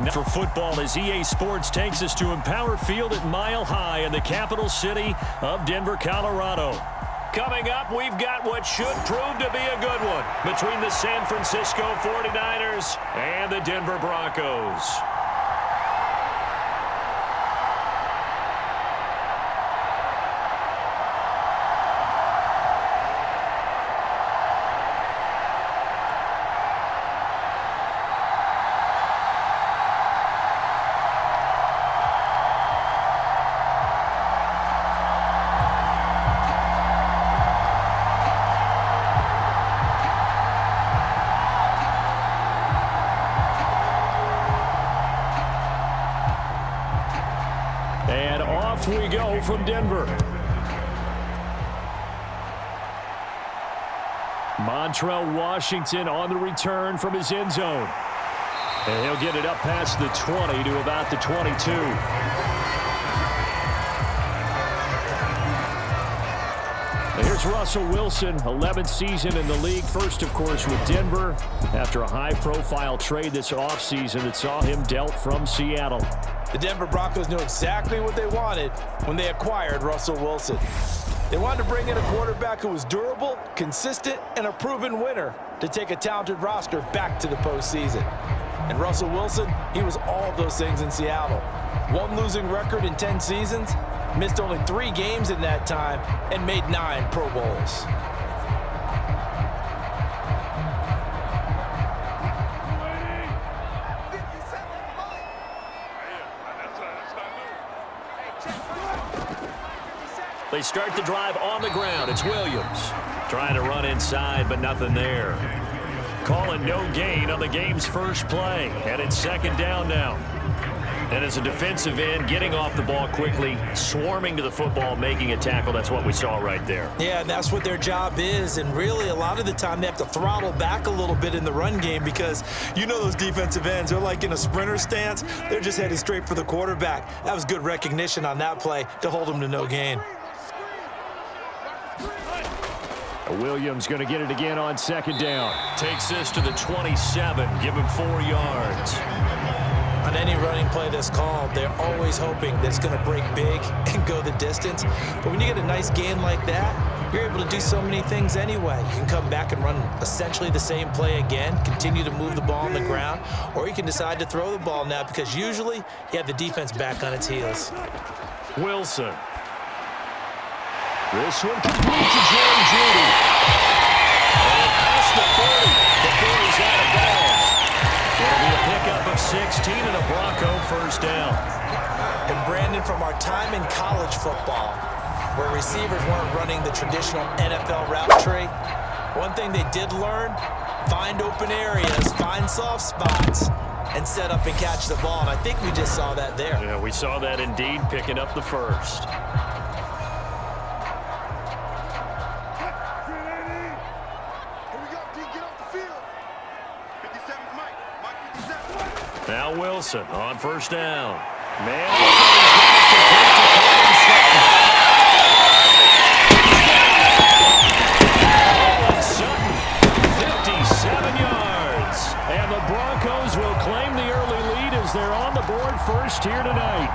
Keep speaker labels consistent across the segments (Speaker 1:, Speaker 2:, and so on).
Speaker 1: For football, as EA Sports takes us to Empower Field at Mile High in the capital city of Denver, Colorado. Coming up, we've got what should prove to be a good one between the San Francisco 49ers and the Denver Broncos. And off we go from Denver. Montrell Washington on the return from his end zone. And he'll get it up past the 20 to about the 22. And here's Russell Wilson, 11th season in the league. First, of course, with Denver after a high-profile trade this offseason that saw him dealt from Seattle.
Speaker 2: The Denver Broncos knew exactly what they wanted when they acquired Russell Wilson. They wanted to bring in a quarterback who was durable, consistent, and a proven winner to take a talented roster back to the postseason. And Russell Wilson, he was all of those things in Seattle. One losing record in 10 seasons, missed only 3 games in that time, and made 9 Pro Bowls.
Speaker 1: They start the drive on the ground. It's Williams trying to run inside, but nothing there. Calling no gain on the game's first play, and it's second down now. And as a defensive end, getting off the ball quickly, swarming to the football, making a tackle, that's what we saw right there.
Speaker 2: Yeah, and that's what their job is, and really a lot of the time they have to throttle back a little bit in the run game because you know those defensive ends, they're like in a sprinter stance. They're just headed straight for the quarterback. That was good recognition on that play to hold them to no gain.
Speaker 1: Williams going to get it again on second down. Takes this to the 27, give him 4 yards.
Speaker 2: On any running play that's called, they're always hoping that it's going to break big and go the distance. But when you get a nice gain like that, you're able to do so many things anyway. You can come back and run essentially the same play again, continue to move the ball on the ground, or you can decide to throw the ball now because usually you have the defense back on its heels.
Speaker 1: Wilson. This one complete to Jerry Jeudy. And past the 40. The 40's out of bounds. It'll be a pickup of 16 and a Bronco first down.
Speaker 2: And Brandon, from our time in college football, where receivers weren't running the traditional NFL route tree, one thing they did learn, find open areas, find soft spots, and set up and catch the ball. And I think we just saw that there.
Speaker 1: Yeah, we saw that indeed, picking up the first. Now Wilson on first down. Man, Sutton, 57 yards. And the Broncos will claim the early lead as they're on the board first here tonight.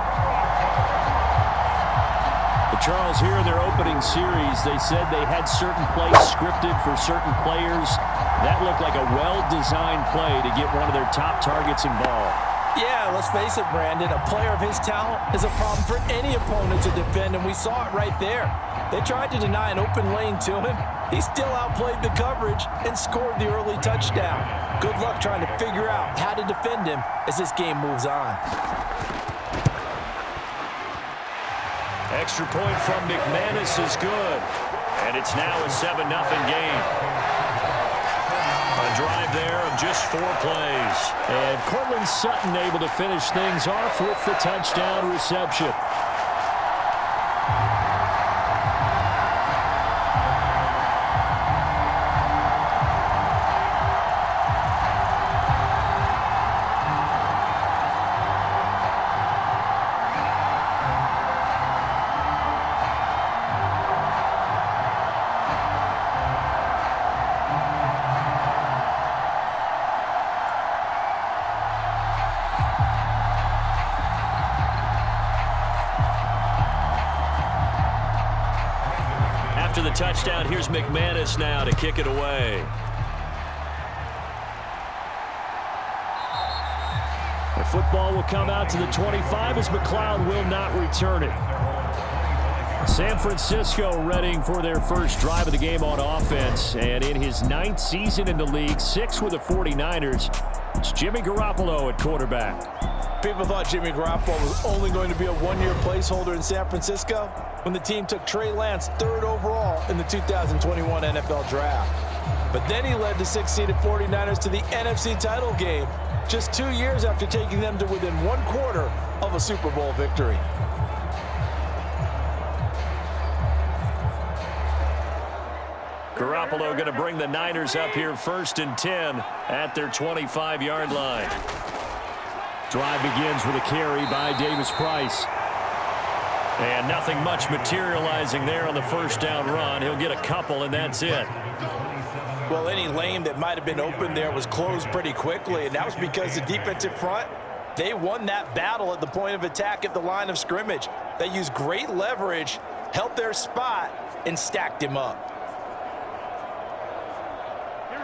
Speaker 1: Charles, here in their opening series, they said they had certain plays scripted for certain players. That looked like a well-designed play to get one of their top targets involved.
Speaker 2: Yeah, let's face it, Brandon. A player of his talent is a problem for any opponent to defend, and we saw it right there. They tried to deny an open lane to him. He still outplayed the coverage and scored the early touchdown. Good luck trying to figure out how to defend him as this game moves on.
Speaker 1: Extra point from McManus is good. And it's now a 7-0 game. A drive there of just 4 plays. And Cortland Sutton able to finish things off with the touchdown reception. the touchdown. Here's McManus now to kick it away.
Speaker 3: The football will come out to the 25 as McLeod will not return it. San Francisco readying for their first drive of the game on offense. And in his 9th season in the league, 6 with the 49ers, it's Jimmy Garoppolo at quarterback.
Speaker 2: People thought Jimmy Garoppolo was only going to be a one-year placeholder in San Francisco when the team took Trey Lance 3rd overall in the 2021 NFL Draft. But then he led the 6th-seeded 49ers to the NFC title game just 2 years after taking them to within 1/4 of a Super Bowl victory.
Speaker 1: Garoppolo going to bring the Niners up here 1st and 10 at their 25-yard line.
Speaker 3: Drive begins with a carry by Davis Price.
Speaker 1: And nothing much materializing there on the first down run. He'll get a couple, and that's it.
Speaker 2: Well, any lane that might have been open there was closed pretty quickly, and that was because the defensive front, they won that battle at the point of attack at the line of scrimmage. They used great leverage, held their spot, and stacked him up.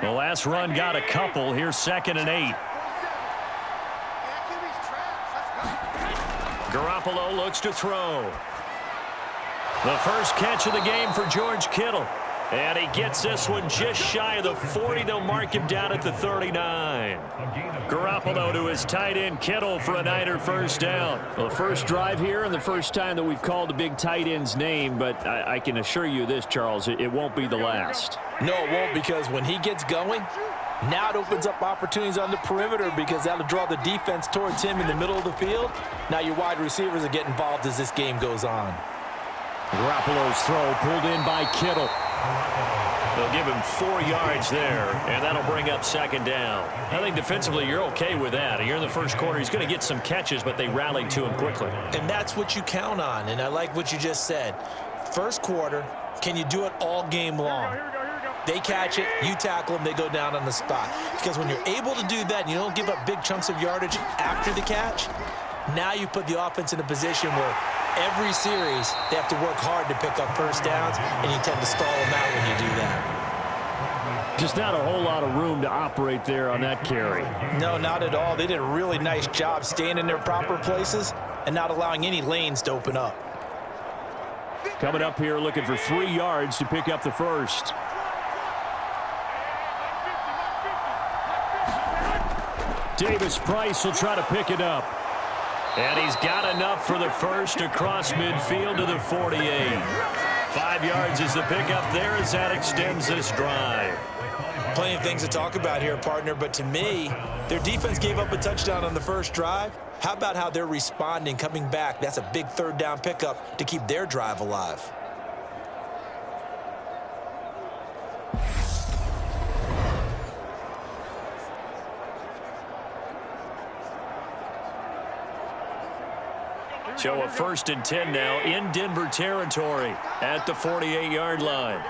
Speaker 1: The last run got a couple. Here's 2nd and 8. Garoppolo looks to throw. The first catch of the game for George Kittle. And he gets this one just shy of the 40. They'll mark him down at the 39. Garoppolo to his tight end Kittle for a Niner first down.
Speaker 3: Well, the first drive here and the first time that we've called a big tight end's name, but I can assure you this, Charles, it won't be the last.
Speaker 2: No, it won't, because when he gets going, now it opens up opportunities on the perimeter because that'll draw the defense towards him in the middle of the field. Now your wide receivers will get involved as this game goes on.
Speaker 3: Garoppolo's throw pulled in by Kittle.
Speaker 1: They'll give him 4 yards there, and that'll bring up 2nd down. I think defensively you're okay with that. You're in the first quarter. He's going to get some catches, but they rallied to him quickly.
Speaker 2: And that's what you count on, and I like what you just said. First quarter, can you do it all game long? They catch it, you tackle them, they go down on the spot. Because when you're able to do that and you don't give up big chunks of yardage after the catch, now you put the offense in a position where every series they have to work hard to pick up first downs, and you tend to stall them out when you do that.
Speaker 3: Just not a whole lot of room to operate there on that carry.
Speaker 2: No, not at all. They did a really nice job staying in their proper places and not allowing any lanes to open up.
Speaker 3: Coming up here looking for 3 yards to pick up the first. Davis Price will try to pick it up.
Speaker 1: And he's got enough for the first across midfield to the 48. 5 yards is the pickup there as that extends this drive.
Speaker 2: Plenty of things to talk about here, partner, but to me, their defense gave up a touchdown on the first drive. How about how they're responding, coming back? That's a big 3rd down pickup to keep their drive alive.
Speaker 1: So a 1st and 10 now in Denver territory at the 48-yard line.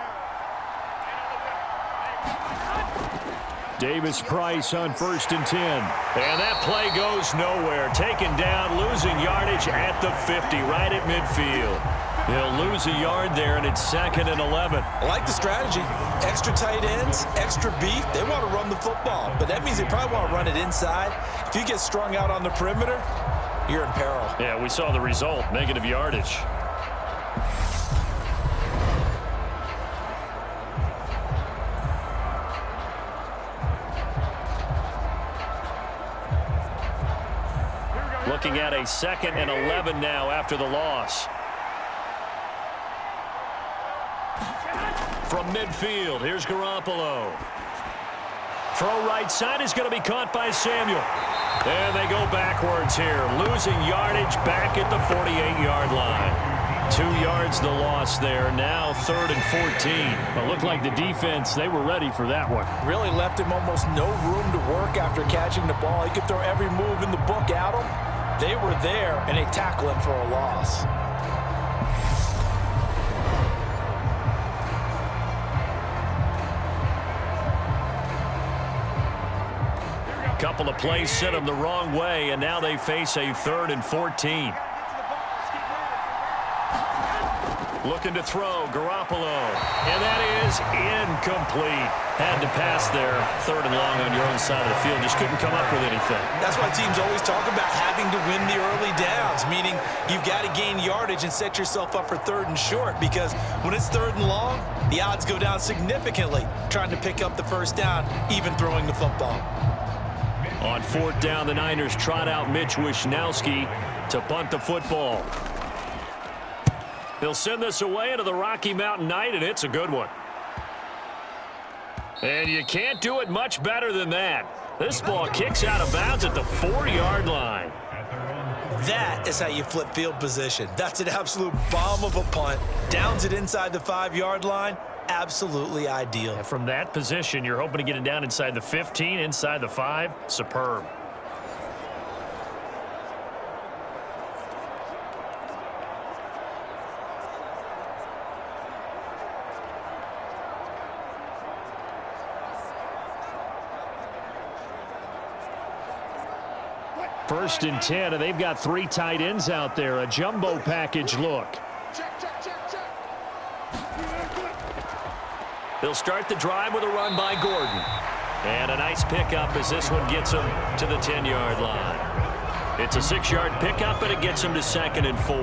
Speaker 3: Davis Price on 1st and 10.
Speaker 1: And that play goes nowhere. Taken down, losing yardage at the 50, right at midfield. He'll lose a yard there, and it's 2nd and 11.
Speaker 2: I like the strategy. Extra tight ends, extra beef. They want to run the football, but that means they probably want to run it inside. If you get strung out on the perimeter, you're in peril.
Speaker 1: Yeah, we saw the result, negative yardage. Looking at a 2nd and 11 now after the loss. From midfield, here's Garoppolo. Throw right side is going to be caught by Samuel. And they go backwards here, losing yardage back at the 48-yard line. 2 yards the loss there, now 3rd and 14.
Speaker 3: It looked like the defense, they were ready for that one.
Speaker 2: Really left him almost no room to work after catching the ball. He could throw every move in the book at him. They were there, and they tackle him for a loss.
Speaker 1: Couple of plays sent them the wrong way, and now they face a 3rd and 14. Looking to throw, Garoppolo. And that is incomplete. Had to pass there. 3rd and long on your own side of the field. Just couldn't come up with anything.
Speaker 2: That's why teams always talk about having to win the early downs, meaning you've got to gain yardage and set yourself up for 3rd and short, because when it's 3rd and long, the odds go down significantly trying to pick up the 1st down, even throwing the football.
Speaker 1: On 4th down, the Niners trot out Mitch Wishnowski to punt the football. They'll send this away into the Rocky Mountain Night, and it's a good one. And you can't do it much better than that. This ball kicks out of bounds at the 4-yard line.
Speaker 2: That is how you flip field position. That's an absolute bomb of a punt. Downs it inside the 5-yard line. Absolutely ideal.
Speaker 1: And from that position, you're hoping to get it down inside the 15, inside the 5. Superb. First and 10, and they've got 3 tight ends out there. A jumbo package look. They'll start the drive with a run by Gordon. And a nice pickup as this one gets them to the 10-yard line. It's a 6-yard pickup, and it gets them to 2nd and 4.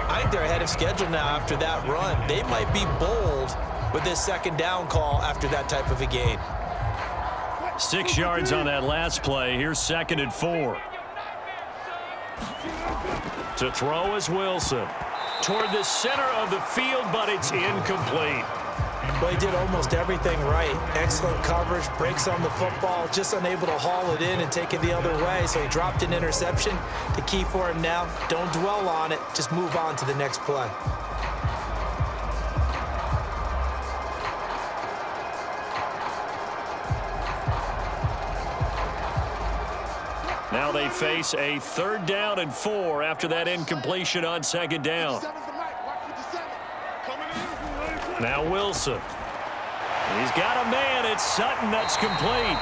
Speaker 2: I think they're ahead of schedule now after that run. They might be bold with this 2nd down call after that type of a gain.
Speaker 1: 6 yards on that last play. Here's 2nd and 4. To throw is Wilson. Toward the center of the field, but it's incomplete.
Speaker 2: Well, he did almost everything right. Excellent coverage, breaks on the football, just unable to haul it in and take it the other way. So he dropped an interception. The key for him now, don't dwell on it. Just move on to the next play.
Speaker 1: Now they face a 3rd down and 4 after that incompletion on 2nd down. Now Wilson. He's got a man. It's Sutton. That's complete.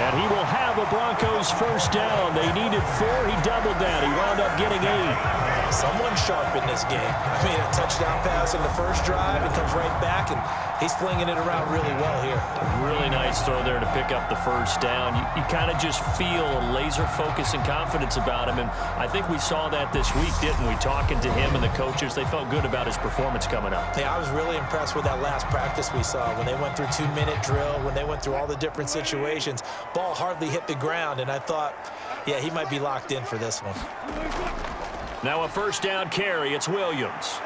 Speaker 1: And he will have a Broncos 1st down. They needed 4. He doubled that. He wound up getting 8.
Speaker 2: Someone sharp in this game. I mean, a touchdown pass on the first drive. It comes right back, and he's flinging it around really well here.
Speaker 1: Really nice throw there to pick up the 1st down. You kind of just feel a laser focus and confidence about him, and I think we saw that this week, didn't we? Talking to him and the coaches, they felt good about his performance coming up.
Speaker 2: Yeah, I was really impressed with that last practice we saw when they went through 2-minute drill, when they went through all the different situations. Ball hardly hit the ground, and I thought, yeah, he might be locked in for this one.
Speaker 1: Now a 1st down carry. It's Williams.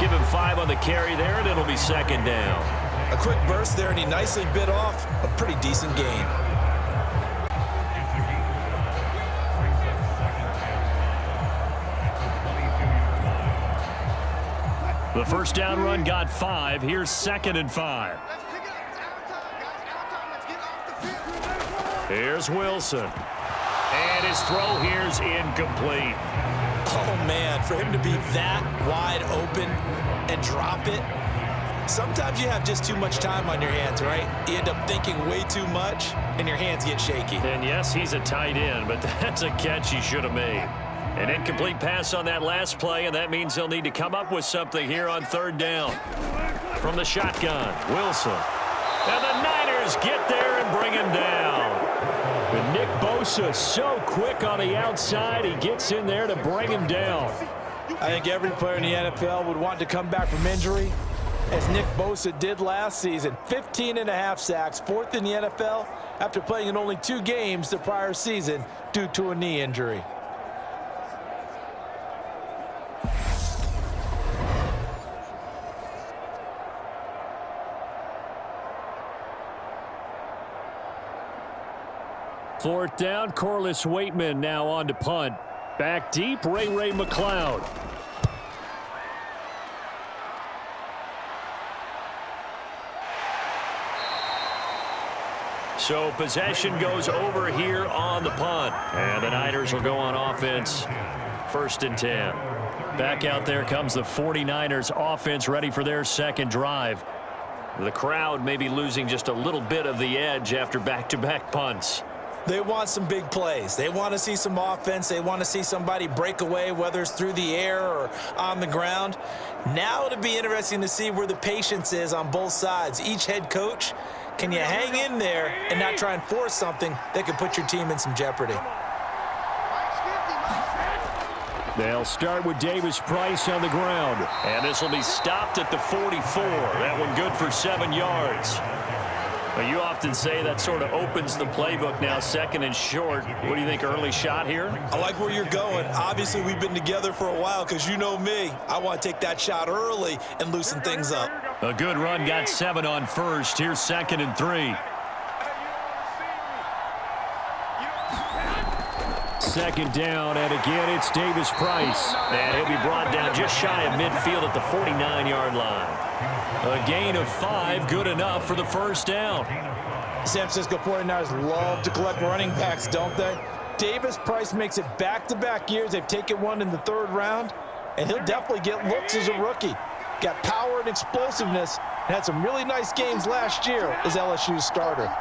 Speaker 1: Give him 5 on the carry there, and it'll be 2nd down.
Speaker 2: A quick burst there, and he nicely bit off a pretty decent gain.
Speaker 1: The 1st down run got 5. Here's 2nd and 5. Here's Wilson. And his throw here's incomplete.
Speaker 2: Oh, man, for him to be that wide open and drop it. Sometimes you have just too much time on your hands, right? You end up thinking way too much, and your hands get shaky.
Speaker 1: And yes, he's a tight end, but that's a catch he should have made. An incomplete pass on that last play, and that means they'll need to come up with something here on 3rd down. From the shotgun, Wilson. And the Niners get there and bring him down. And Nick Bosa so quick on the outside, he gets in there to bring him down.
Speaker 2: I think every player in the NFL would want to come back from injury, as Nick Bosa did last season. 15.5 sacks, 4th in the NFL after playing in only 2 games the prior season due to a knee injury.
Speaker 1: Fourth down, Corliss Waitman now on to punt. Back deep, Ray McLeod. So possession goes over here on the punt. And the Niners will go on offense. 1st and 10. Back out there comes the 49ers offense ready for their 2nd drive. The crowd may be losing just a little bit of the edge after back-to-back punts.
Speaker 2: They want some big plays. They want to see some offense. They want to see somebody break away, whether it's through the air or on the ground. Now it'll be interesting to see where the patience is on both sides. Each head coach, can you hang in there and not try and force something that could put your team in some jeopardy?
Speaker 3: They'll start with Davis Price on the ground.
Speaker 1: And this will be stopped at the 44. That one good for 7 yards. Well, you often say that sort of opens the playbook now, second and short. What do you think, early shot here?
Speaker 2: I like where you're going. Obviously, we've been together for a while because you know me. I want to take that shot early and loosen things up.
Speaker 1: A good run, got 7 on first. Here's 2nd and 3.
Speaker 3: Second down, and again, it's Davis Price.
Speaker 1: And he'll be brought down just shy of midfield at the 49-yard line. A gain of 5, good enough for the first down.
Speaker 2: San Francisco 49ers love to collect running backs, don't they? Davis Price makes it back-to-back years. They've taken one in the 3rd round, and he'll definitely get looks as a rookie. Got power and explosiveness, and had some really nice games last year as LSU's starter.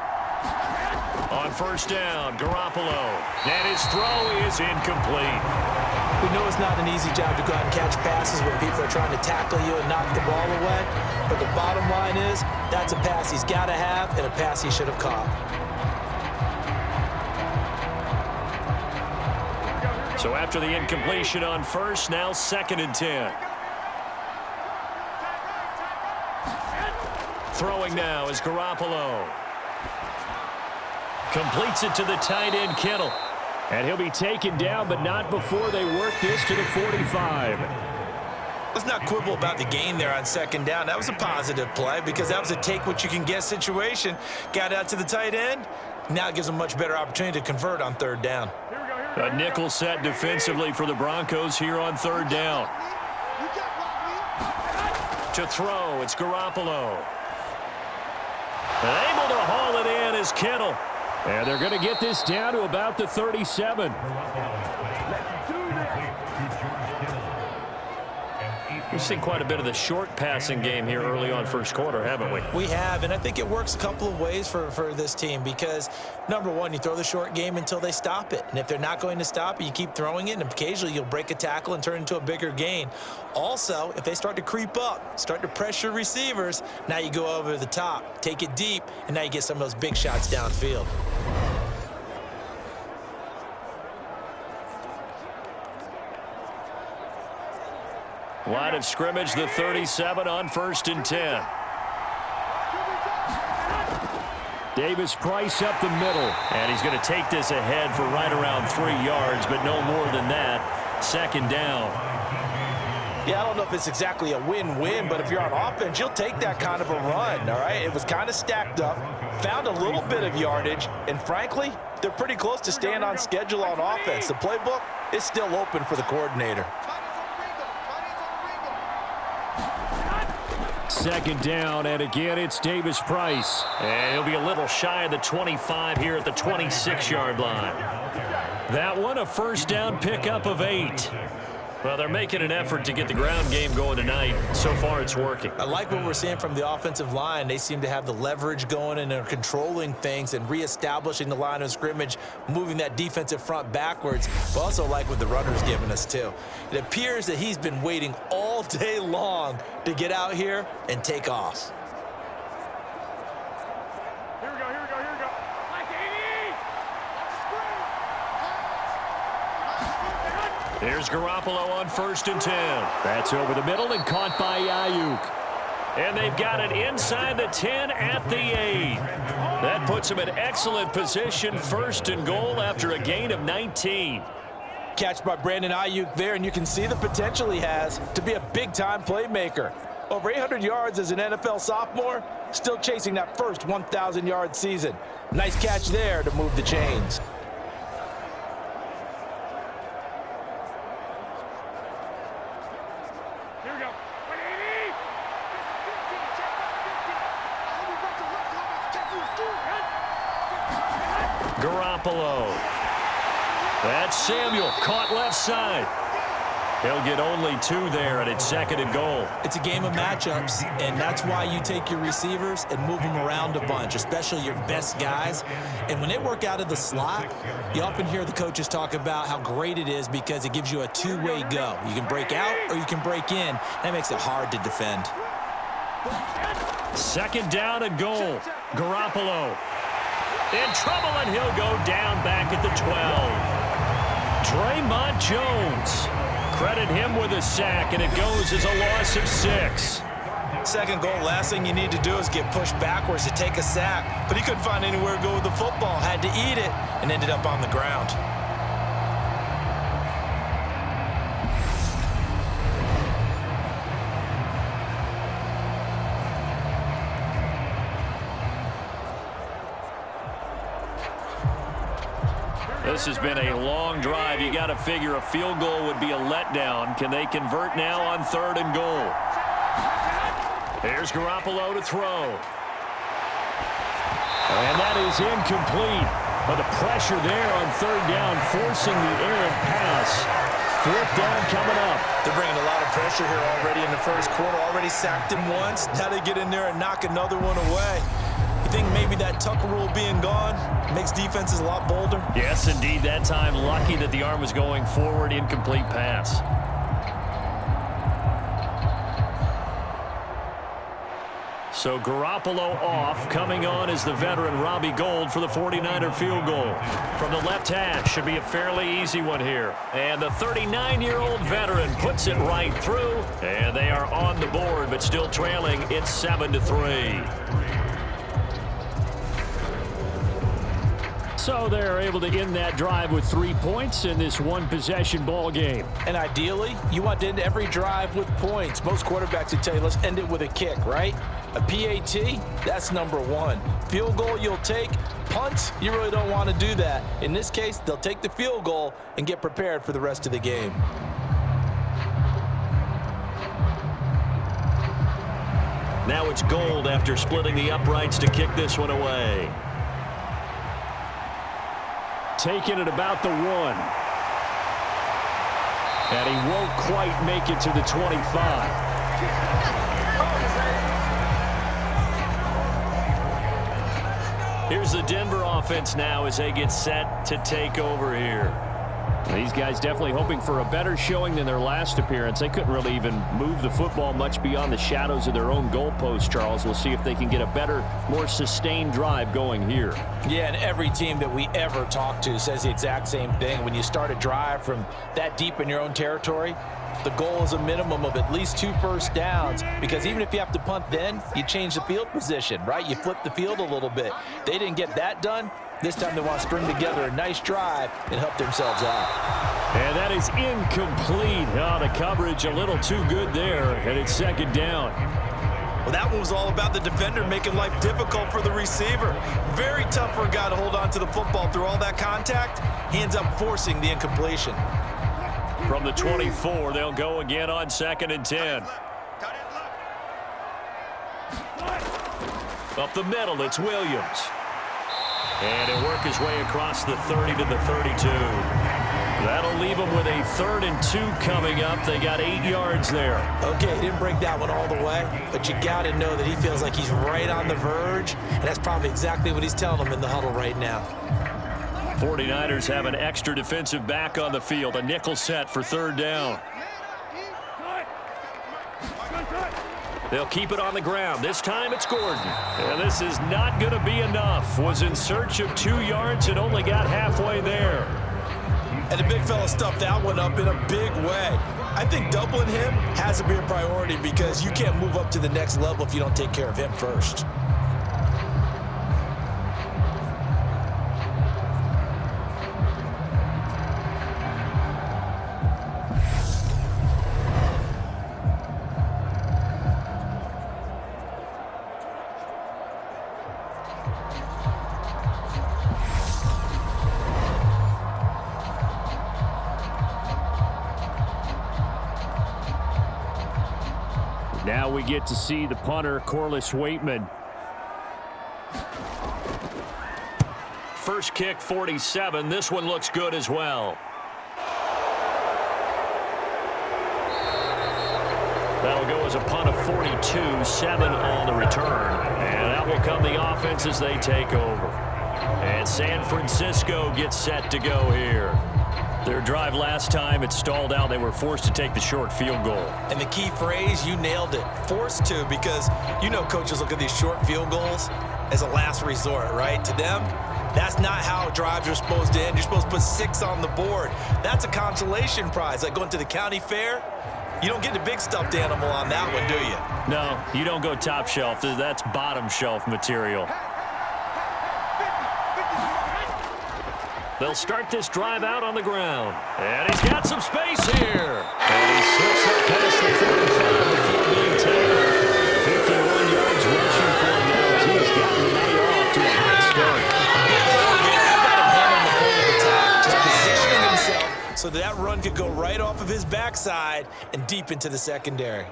Speaker 1: On first down, Garoppolo. And his throw is incomplete.
Speaker 2: We know it's not an easy job to go out and catch passes when people are trying to tackle you and knock the ball away. But the bottom line is, that's a pass he's got to have and a pass he should have caught.
Speaker 1: So after the incompletion on first, now 2nd and 10. Throwing now is Garoppolo. Completes it to the tight end, Kittle.
Speaker 3: And he'll be taken down, but not before they work this to the 45.
Speaker 2: Let's not quibble about the gain there on 2nd down. That was a positive play because that was a take-what-you-can-get situation. Got out to the tight end. Now it gives them a much better opportunity to convert on 3rd down.
Speaker 1: A nickel set defensively for the Broncos here on 3rd down. To throw, it's Garoppolo. Able to haul it in is Kittle.
Speaker 3: And they're going to get this down to about the 37.
Speaker 1: We've seen quite a bit of the short passing game here early on first quarter, haven't we?
Speaker 2: We have, and I think it works a couple of ways for this team because, number one, you throw the short game until they stop it. And if they're not going to stop it, you keep throwing it, and occasionally you'll break a tackle and turn it into a bigger gain. Also, if they start to creep up, start to pressure receivers, now you go over the top, take it deep, and now you get some of those big shots downfield.
Speaker 1: Line of scrimmage, the 37 on 1st and 10.
Speaker 3: Davis Price up the middle.
Speaker 1: And he's going to take this ahead for right around 3 yards, but no more than that. 2nd down.
Speaker 2: Yeah, I don't know if it's exactly a win-win, but if you're on offense, you'll take that kind of a run, all right? It was kind of stacked up, found a little bit of yardage, and frankly, they're pretty close to staying on schedule on offense. The playbook is still open for the coordinator.
Speaker 3: 2nd down, and again, it's Davis Price.
Speaker 1: And he'll be a little shy of the 25 here at the 26-yard line. That one, a first down pickup of 8. Well, they're making an effort to get the ground game going tonight. So far, it's working.
Speaker 2: I like what we're seeing from the offensive line. They seem to have the leverage going and are controlling things and reestablishing the line of scrimmage, moving that defensive front backwards. But also like what the runner's giving us, too. It appears that he's been waiting all day long to get out here and take off.
Speaker 1: Here's Garoppolo on 1st and 10.
Speaker 3: That's over the middle and caught by Ayuk.
Speaker 1: And they've got it inside the 10 at the 8. That puts them in excellent position, 1st and goal after a gain of 19.
Speaker 2: Catch by Brandon Ayuk there, and you can see the potential he has to be a big-time playmaker. Over 800 yards as an NFL sophomore, still chasing that first 1,000-yard season. Nice catch there to move the chains.
Speaker 1: Garoppolo. That's Samuel, caught left side. He'll get only 2 there, and it's 2nd and goal.
Speaker 2: It's a game of matchups, and that's why you take your receivers and move them around a bunch, especially your best guys. And when they work out of the slot, you often hear the coaches talk about how great it is because it gives you a two-way go. You can break out or you can break in. That makes it hard to defend.
Speaker 1: 2nd down and goal. Garoppolo in trouble, and he'll go down back at the 12. Draymond Jones. Credit him with a sack, and it goes as a loss of 6.
Speaker 2: 2nd goal, last thing you need to do is get pushed backwards to take a sack. But he couldn't find anywhere to go with the football, had to eat it, and ended up on the ground.
Speaker 1: This has been a long drive. You got to figure a field goal would be a letdown. Can they convert now on 3rd and goal? Here's Garoppolo to throw.
Speaker 3: And that is incomplete. But the pressure there on 3rd down, forcing the errant pass. 4th down coming up.
Speaker 2: They're bringing a lot of pressure here already in the 1st quarter. Already sacked him once. Now they get in there and knock another one away. You think maybe that Tucker rule being gone makes defenses a lot bolder?
Speaker 1: Yes, indeed. That time, lucky that the arm was going forward. Incomplete pass. So Garoppolo off. Coming on is the veteran Robbie Gould for the 49er field goal. From the left hash, should be a fairly easy one here. And the 39-year-old veteran puts it right through. And they are on the board, but still trailing. It's 7-3.
Speaker 3: So they're able to end that drive with 3 points in this one-possession ball game.
Speaker 2: And ideally, you want to end every drive with points. Most quarterbacks would tell you, let's end it with a kick, right? A PAT, that's #1. Field goal you'll take. Punts, you really don't want to do that. In this case, they'll take the field goal and get prepared for the rest of the game.
Speaker 1: Now it's Gould after splitting the uprights to kick this one away.
Speaker 3: Taking it about the 1. And he won't quite make it to the 25.
Speaker 1: Here's the Denver offense now as they get set to take over here.
Speaker 3: These guys definitely hoping for a better showing than their last appearance. They couldn't really even move the football much beyond the shadows of their own goalpost, Charles. We'll see if they can get a better, more sustained drive going here.
Speaker 2: Yeah, and every team that we ever talk to says the exact same thing. When you start a drive from that deep in your own territory, the goal is a minimum of at least 2 first downs, because even if you have to punt then, you change the field position, right? You flip the field a little bit. They didn't get that done. This time they want to string together a nice drive and help themselves out.
Speaker 3: And that is incomplete. Oh, the coverage a little too good there, and it's 2nd down.
Speaker 2: Well, that one was all about the defender making life difficult for the receiver. Very tough for a guy to hold on to the football through all that contact. He ends up forcing the incompletion.
Speaker 1: From the 24, they'll go again on 2nd and 10. Up the middle, it's Williams. And he'll work his way across the 30 to the 32. That'll leave them with a 3rd and 2 coming up. They got 8 yards there.
Speaker 2: Okay, he didn't break that one all the way, but you got to know that he feels like he's right on the verge, and that's probably exactly what he's telling them in the huddle right now.
Speaker 1: 49ers have an extra defensive back on the field, a nickel set for 3rd down. They'll keep it on the ground. This time it's Gordon. And this is not going to be enough. Was in search of 2 yards and only got halfway there.
Speaker 2: And the big fella stuffed that one up in a big way. I think doubling him has to be a priority, because you can't move up to the next level if you don't take care of him first.
Speaker 3: Now we get to see the punter, Corliss Waitman.
Speaker 1: First kick, 47. This one looks good as well. That'll go as a punt of 42, 7 on the return. And out will come the offense as they take over. And San Francisco gets set to go here. Their drive last time, it stalled out. They were forced to take the short field goal.
Speaker 2: And the key phrase, you nailed it. Forced to, because you know coaches look at these short field goals as a last resort, right? To them, that's not how drives are supposed to end. You're supposed to put 6 on the board. That's a consolation prize. Like going to the county fair, you don't get the big stuffed animal on that one, do you?
Speaker 1: No, you don't go top shelf. That's bottom shelf material. They'll start this drive out on the ground. And he's got some space here. And he slips up past the 45 before being tackled. 51 yards rushing for him now as he's gotten the knee off to a hot start.
Speaker 2: Just positioning himself so that run could go right off of his backside and deep into the secondary.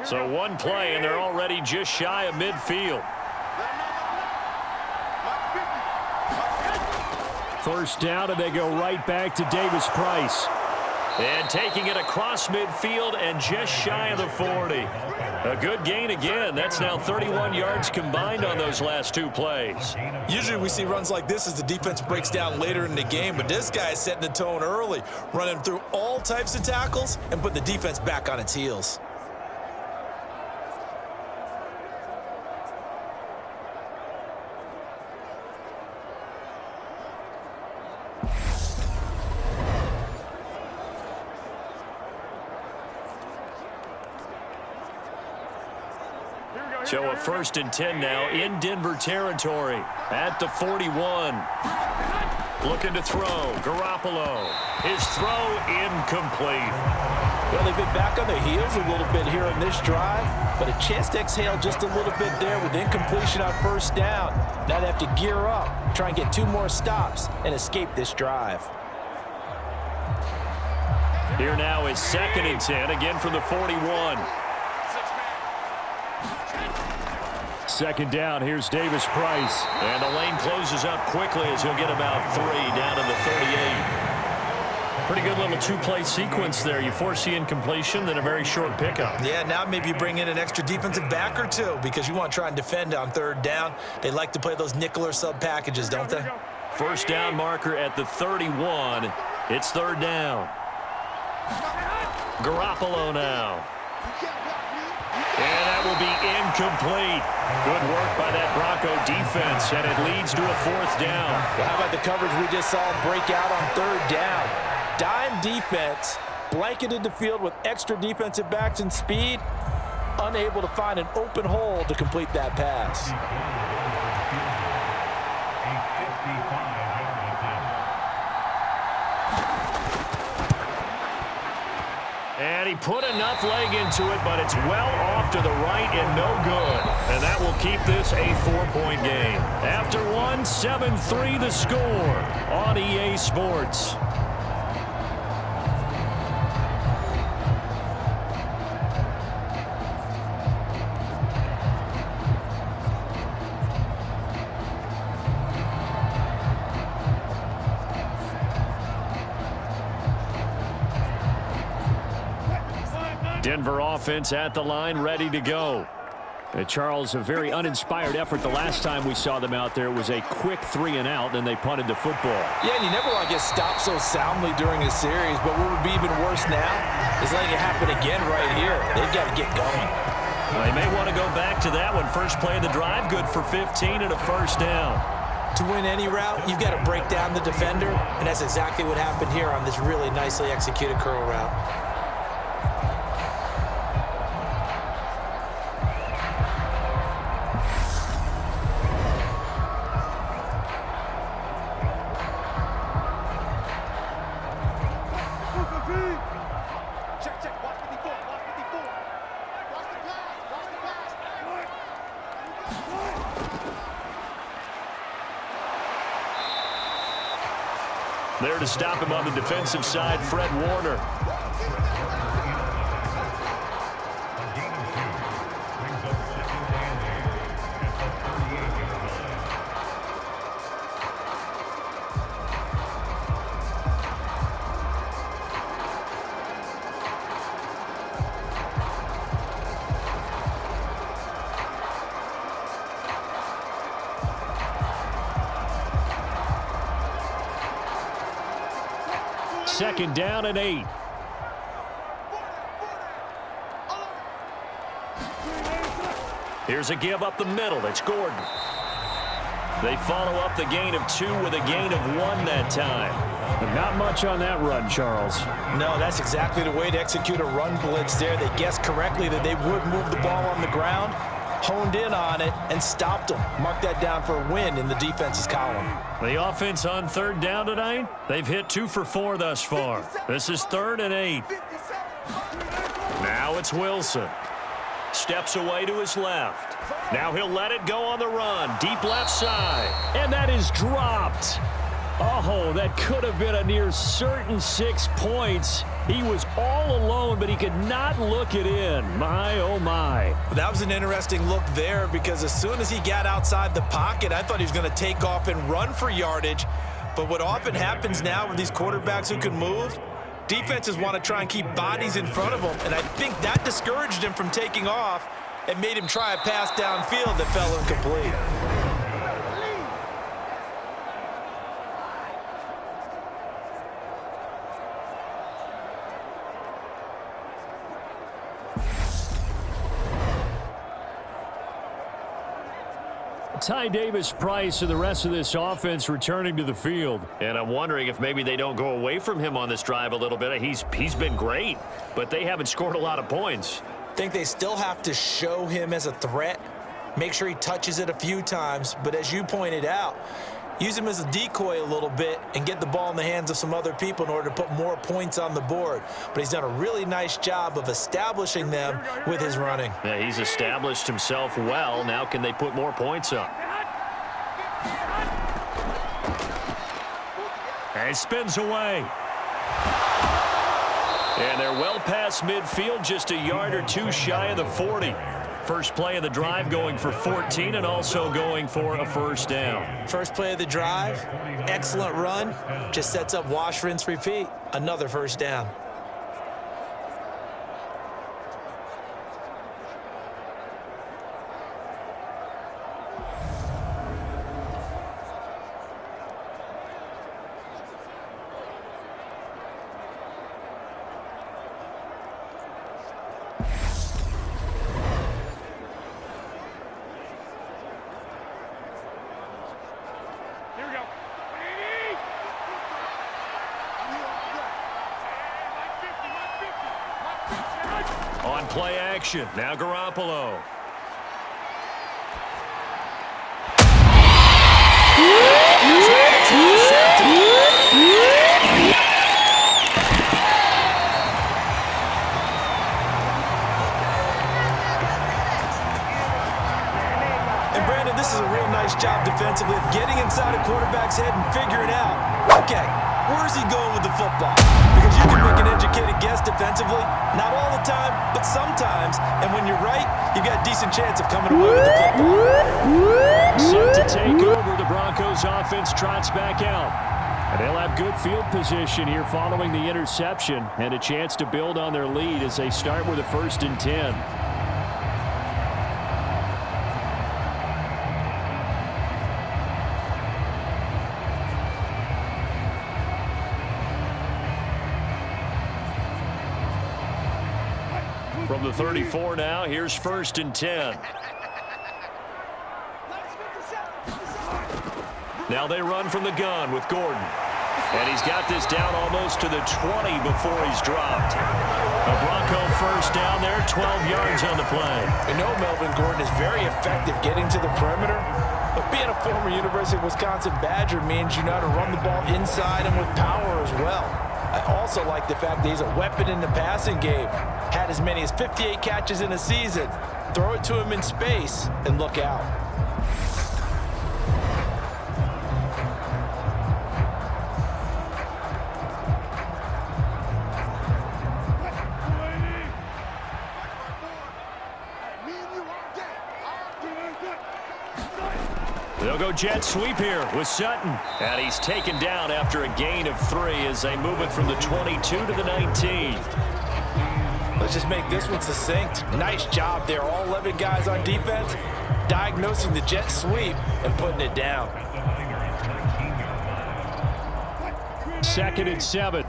Speaker 1: So one play, and they're already just shy of midfield.
Speaker 3: First down, and they go right back to Davis Price.
Speaker 1: And taking it across midfield and just shy of the 40. A good gain again. That's now 31 yards combined on those last 2 plays.
Speaker 2: Usually we see runs like this as the defense breaks down later in the game, but this guy is setting the tone early, running through all types of tackles and putting the defense back on its heels.
Speaker 1: So a 1st and 10 now in Denver territory at the 41. Looking to throw. Garoppolo. His throw incomplete.
Speaker 2: Well, they've been back on their heels a little bit here in this drive, but a chance to exhale just a little bit there with incompletion on 1st down. Now they have to gear up, try and get 2 more stops, and escape this drive.
Speaker 1: Here now is 2nd and 10, again from the 41.
Speaker 3: 2nd down, here's Davis Price.
Speaker 1: And the lane closes up quickly as he'll get about 3 down to the 38. Pretty good little 2-play sequence there. You force the incompletion, then a very short pickup.
Speaker 2: Yeah, now maybe you bring in an extra defensive back or 2 because you want to try and defend on 3rd down. They like to play those nickel or sub packages, don't they?
Speaker 1: 1st down marker at the 31. It's 3rd down. Garoppolo now. And that will be incomplete. Good work by that Bronco defense, and it leads to a 4th down.
Speaker 2: Well, how about the coverage we just saw break out on 3rd down? Dime defense, blanketed the field with extra defensive backs and speed, unable to find an open hole to complete that pass.
Speaker 1: And he put enough leg into it, but it's well off to the right and no good. And that will keep this a 4-point game. After one, 7-3 the score on EA Sports. Denver offense at the line, ready to go.
Speaker 3: Charles, a very uninspired effort the last time we saw them out there. It was a quick 3 and out, then they punted the football.
Speaker 2: Yeah, and you never want to get stopped so soundly during a series, but what would be even worse now is letting it happen again right here. They've got to get going.
Speaker 1: Well, they may want to go back to that one. First play of the drive, good for 15 and a 1st down.
Speaker 2: To win any route, you've got to break down the defender, and that's exactly what happened here on this really nicely executed curl route.
Speaker 1: There to stop him on the defensive side, Fred Warner.
Speaker 3: second down and 8.
Speaker 1: Here's a give up the middle. It's Gordon. They follow up the gain of 2 with a gain of 1 that time.
Speaker 3: But not much on that run, Charles.
Speaker 2: No, that's exactly the way to execute a run blitz there. They guessed correctly that they would move the ball on the ground, honed in on it, and stopped them. Mark that down for a win in the defense's column.
Speaker 1: The offense on third down tonight, they've hit 2 for 4 thus far. This is 3rd and 8. Now it's Wilson. Steps away to his left. Now he'll let it go on the run. Deep left side.
Speaker 3: And that is dropped. Oh, that could have been a near certain 6 points. He was all alone, but he could not look it in. My, oh, my.
Speaker 2: That was an interesting look there because as soon as he got outside the pocket, I thought he was going to take off and run for yardage. But what often happens now with these quarterbacks who can move, defenses want to try and keep bodies in front of them, and I think that discouraged him from taking off and made him try a pass downfield that fell incomplete.
Speaker 3: Ty Davis-Price and the rest of this offense returning to the field.
Speaker 1: And I'm wondering if maybe they don't go away from him on this drive a little bit. He's been great, but they haven't scored a lot of points.
Speaker 2: I think they still have to show him as a threat, make sure he touches it a few times, but as you pointed out, use him as a decoy a little bit and get the ball in the hands of some other people in order to put more points on the board. But he's done a really nice job of establishing them with his running.
Speaker 1: Yeah, he's established himself well. Now can they put more points up? And he spins away. And they're well past midfield, just a yard or 2 shy of the 40. First play of the drive going for 14 and also going for a first down.
Speaker 2: First play of the drive, excellent run, just sets up wash, rinse, repeat. Another first down.
Speaker 1: On play action, now Garoppolo.
Speaker 2: And Brandon, this is a real nice job defensively of getting inside a quarterback's head and figuring out, okay, where's he going with the football? Because you can make an educated guess defensively, not all the time, but sometimes. And when you're right, you've got a decent chance of coming away with the football.
Speaker 3: Set to take over, the Broncos offense trots back out. And they'll have good field position here following the interception and a chance to build on their lead as they start with a 1st and 10.
Speaker 1: From the 34 now, here's 1st and 10. Now they run from the gun with Gordon. And he's got this down almost to the 20 before he's dropped. A Bronco first down there, 12 yards on the play.
Speaker 2: You know Melvin Gordon is very effective getting to the perimeter, but being a former University of Wisconsin Badger means you know how to run the ball inside and with power as well. I also like the fact that he's a weapon in the passing game. Had as many as 58 catches in a season. Throw it to him in space and look out.
Speaker 1: They'll go jet sweep here with Sutton. And he's taken down after a gain of 3 as they move it from the 22 to the 19.
Speaker 2: Let's just make this one succinct. Nice job there. All 11 guys on defense diagnosing the jet sweep and putting it down.
Speaker 3: 2nd and 7.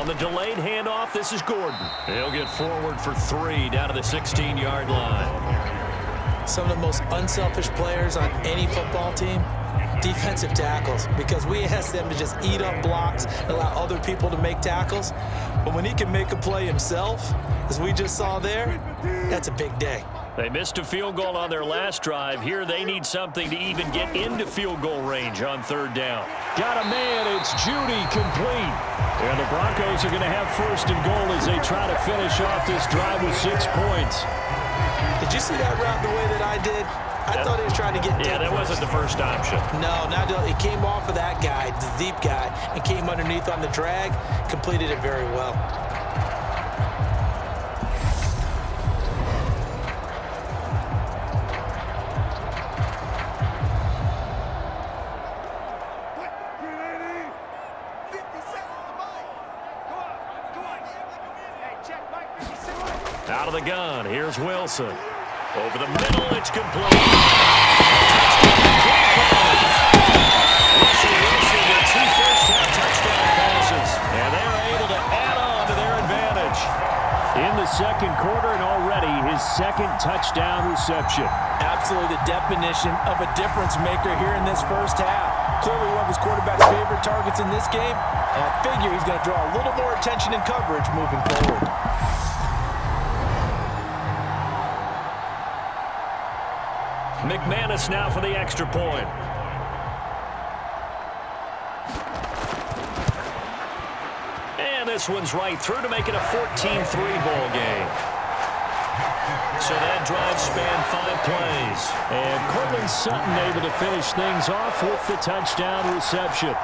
Speaker 1: On the delayed handoff, this is Gordon. He'll get forward for 3 down to the 16-yard line.
Speaker 2: Some of the most unselfish players on any football team, defensive tackles, because we ask them to just eat up blocks and allow other people to make tackles. But when he can make a play himself, as we just saw there, that's a big day.
Speaker 1: They missed a field goal on their last drive. Here they need something to even get into field goal range on 3rd down.
Speaker 3: Got a man. It's Judy, complete. And the Broncos are going to have 1st and goal as they try to finish off this drive with 6 points.
Speaker 2: Did you see that route the way that I did? I thought he was trying to get deep.
Speaker 1: Yeah, that wasn't the first option.
Speaker 2: No, it came off of that guy, the deep guy, and came underneath on the drag, completed it very well.
Speaker 1: Out of the gun, here's Wilson. Over the middle, it's complete. Russell Wilson with 2 first-half touchdown passes, and they're able to add on to their advantage.
Speaker 3: In the 2nd quarter, and already his 2nd touchdown reception.
Speaker 2: Absolutely the definition of a difference maker here in this first half. Clearly one of his quarterback's favorite targets in this game, and I figure he's going to draw a little more attention and coverage moving forward.
Speaker 1: McManus now for the extra point. And this one's right through to make it a 14-3 ball game. So that drive spanned 5 plays.
Speaker 3: And Cortland Sutton able to finish things off with the touchdown reception.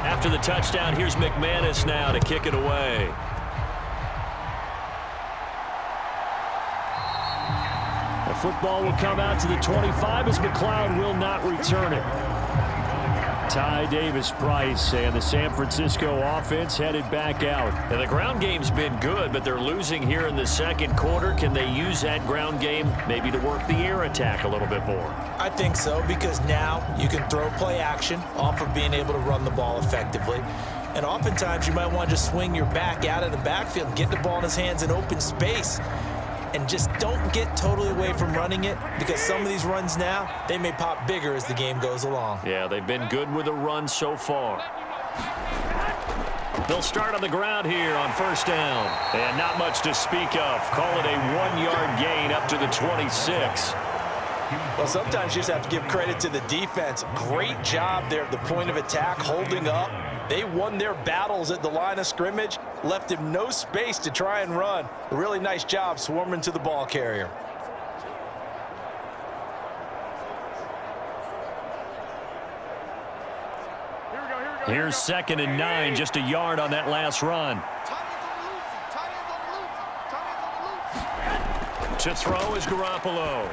Speaker 1: After the touchdown, here's McManus now to kick it away.
Speaker 3: The football will come out to the 25 as McLeod will not return it. Ty Davis-Price and the San Francisco offense headed back out.
Speaker 1: And the ground game's been good, but they're losing here in the 2nd quarter. Can they use that ground game maybe to work the air attack a little bit more?
Speaker 2: I think so, because now you can throw play action off of being able to run the ball effectively. And oftentimes you might want to just swing your back out of the backfield and get the ball in his hands in open space. And just don't get totally away from running it, because some of these runs now, they may pop bigger as the game goes along.
Speaker 1: Yeah, they've been good with the run so far. They'll start on the ground here on 1st down. And not much to speak of. Call it a 1-yard gain up to the 26.
Speaker 2: Well, sometimes you just have to give credit to the defense. Great job there at the point of attack, holding up. They won their battles at the line of scrimmage, left him no space to try and run. A really nice job swarming to the ball carrier.
Speaker 1: Here's 2nd and 9, just a yard on that last run. To throw is Garoppolo.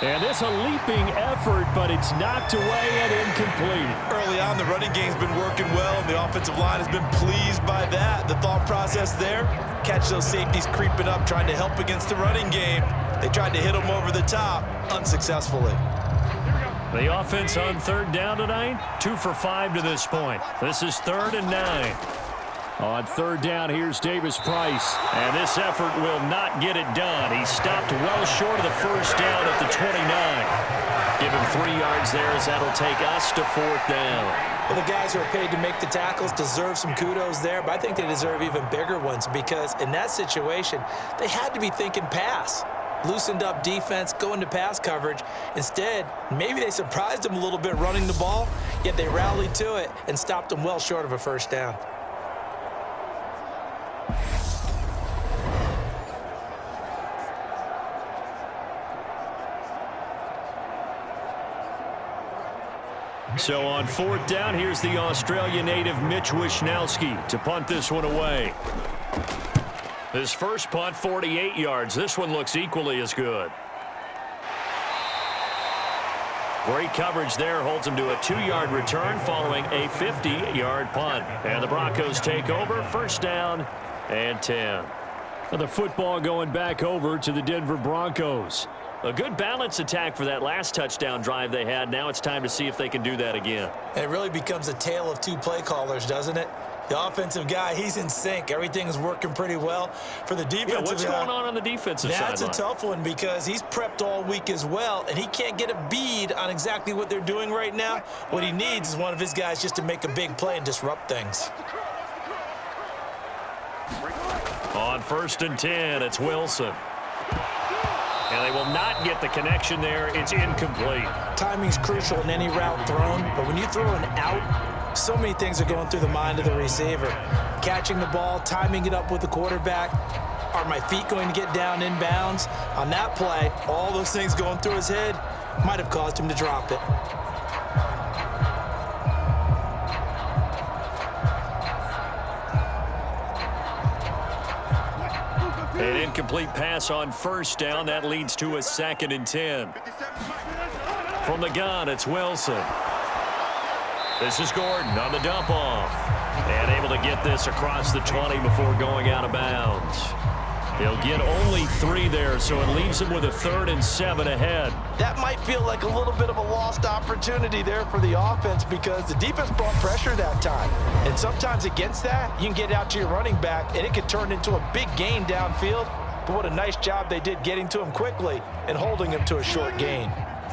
Speaker 3: And this a leaping effort, but it's knocked away and incomplete.
Speaker 2: Early on, the running game's been working well, and the offensive line has been pleased by that. The thought process there, catch those safeties creeping up, trying to help against the running game. They tried to hit them over the top, unsuccessfully.
Speaker 1: The offense on 3rd down tonight, 2 for 5 to this point. This is 3rd and 9.
Speaker 3: On 3rd down, here's Davis-Price.
Speaker 1: And this effort will not get it done. He stopped well short of the 1st down at the 29. Give him 3 yards there as that'll take us to 4th down.
Speaker 2: Well, the guys who are paid to make the tackles deserve some kudos there, but I think they deserve even bigger ones, because in that situation, they had to be thinking pass. Loosened up defense, going to pass coverage. Instead, maybe they surprised them a little bit running the ball, yet they rallied to it and stopped them well short of a 1st down.
Speaker 3: So on 4th down, here's the Australia native Mitch Wishnowsky to punt this one away. His first punt, 48 yards. This one looks equally as good. Great coverage there, holds him to a 2-yard return following a 50-yard punt. And the Broncos take over, 1st down and 10. The football going back over to the Denver Broncos. A good balance attack for that last touchdown drive they had. Now it's time to see if they can do that again.
Speaker 2: It really becomes a tale of two play callers, doesn't it? The offensive guy, he's in sync. Everything's working pretty well. For the defensive
Speaker 1: guy, what's going on the defensive side?
Speaker 2: That's a tough one because he's prepped all week as well, and he can't get a bead on exactly what they're doing right now. What he needs is one of his guys just to make a big play and disrupt things.
Speaker 1: On 1st and 10, it's Wilson. And they will not get the connection there. It's incomplete.
Speaker 2: Timing's crucial in any route thrown, but when you throw an out, so many things are going through the mind of the receiver. Catching the ball, timing it up with the quarterback. Are my feet going to get down in bounds? On that play, all those things going through his head might have caused him to drop it.
Speaker 1: An incomplete pass on 1st down. That leads to a 2nd and 10. From the gun, it's Wilson. This is Gordon on the dump off. And able to get this across the 20 before going out of bounds. He'll get only 3 there, so it leaves him with a 3rd and 7 ahead.
Speaker 2: That might feel like a little bit of a lost opportunity there for the offense because the defense brought pressure that time. And sometimes against that, you can get out to your running back, and it could turn into a big gain downfield. But what a nice job they did getting to him quickly and holding him to a short gain.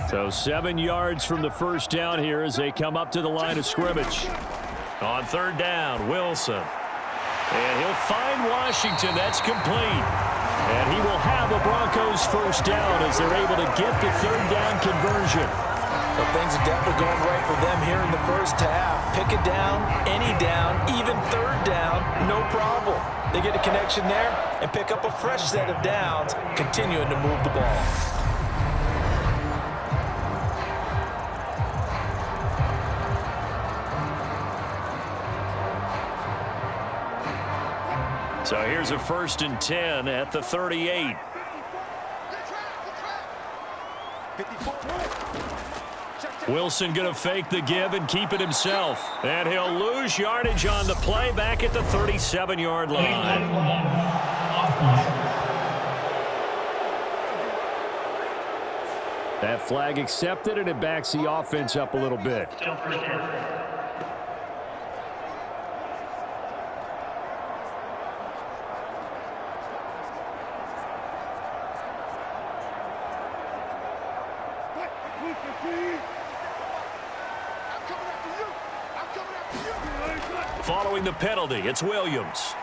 Speaker 3: So 7 yards from the 1st down here as they come up to the line of scrimmage.
Speaker 1: On 3rd down, Wilson. And he'll find Washington. That's complete. And he will have a Broncos 1st down as they're able to get the 3rd down conversion.
Speaker 2: Well, things are definitely going right for them here in the first half. Pick it down, any down, even 3rd down, no problem. They get a connection there and pick up a fresh set of downs, continuing to move the ball.
Speaker 1: So here's a 1st and 10 at the 38. Wilson going to fake the give and keep it himself. And he'll lose yardage on the play back at the 37-yard line.
Speaker 3: That flag accepted, and it backs the offense up a little bit.
Speaker 1: Following the penalty, it's Williams.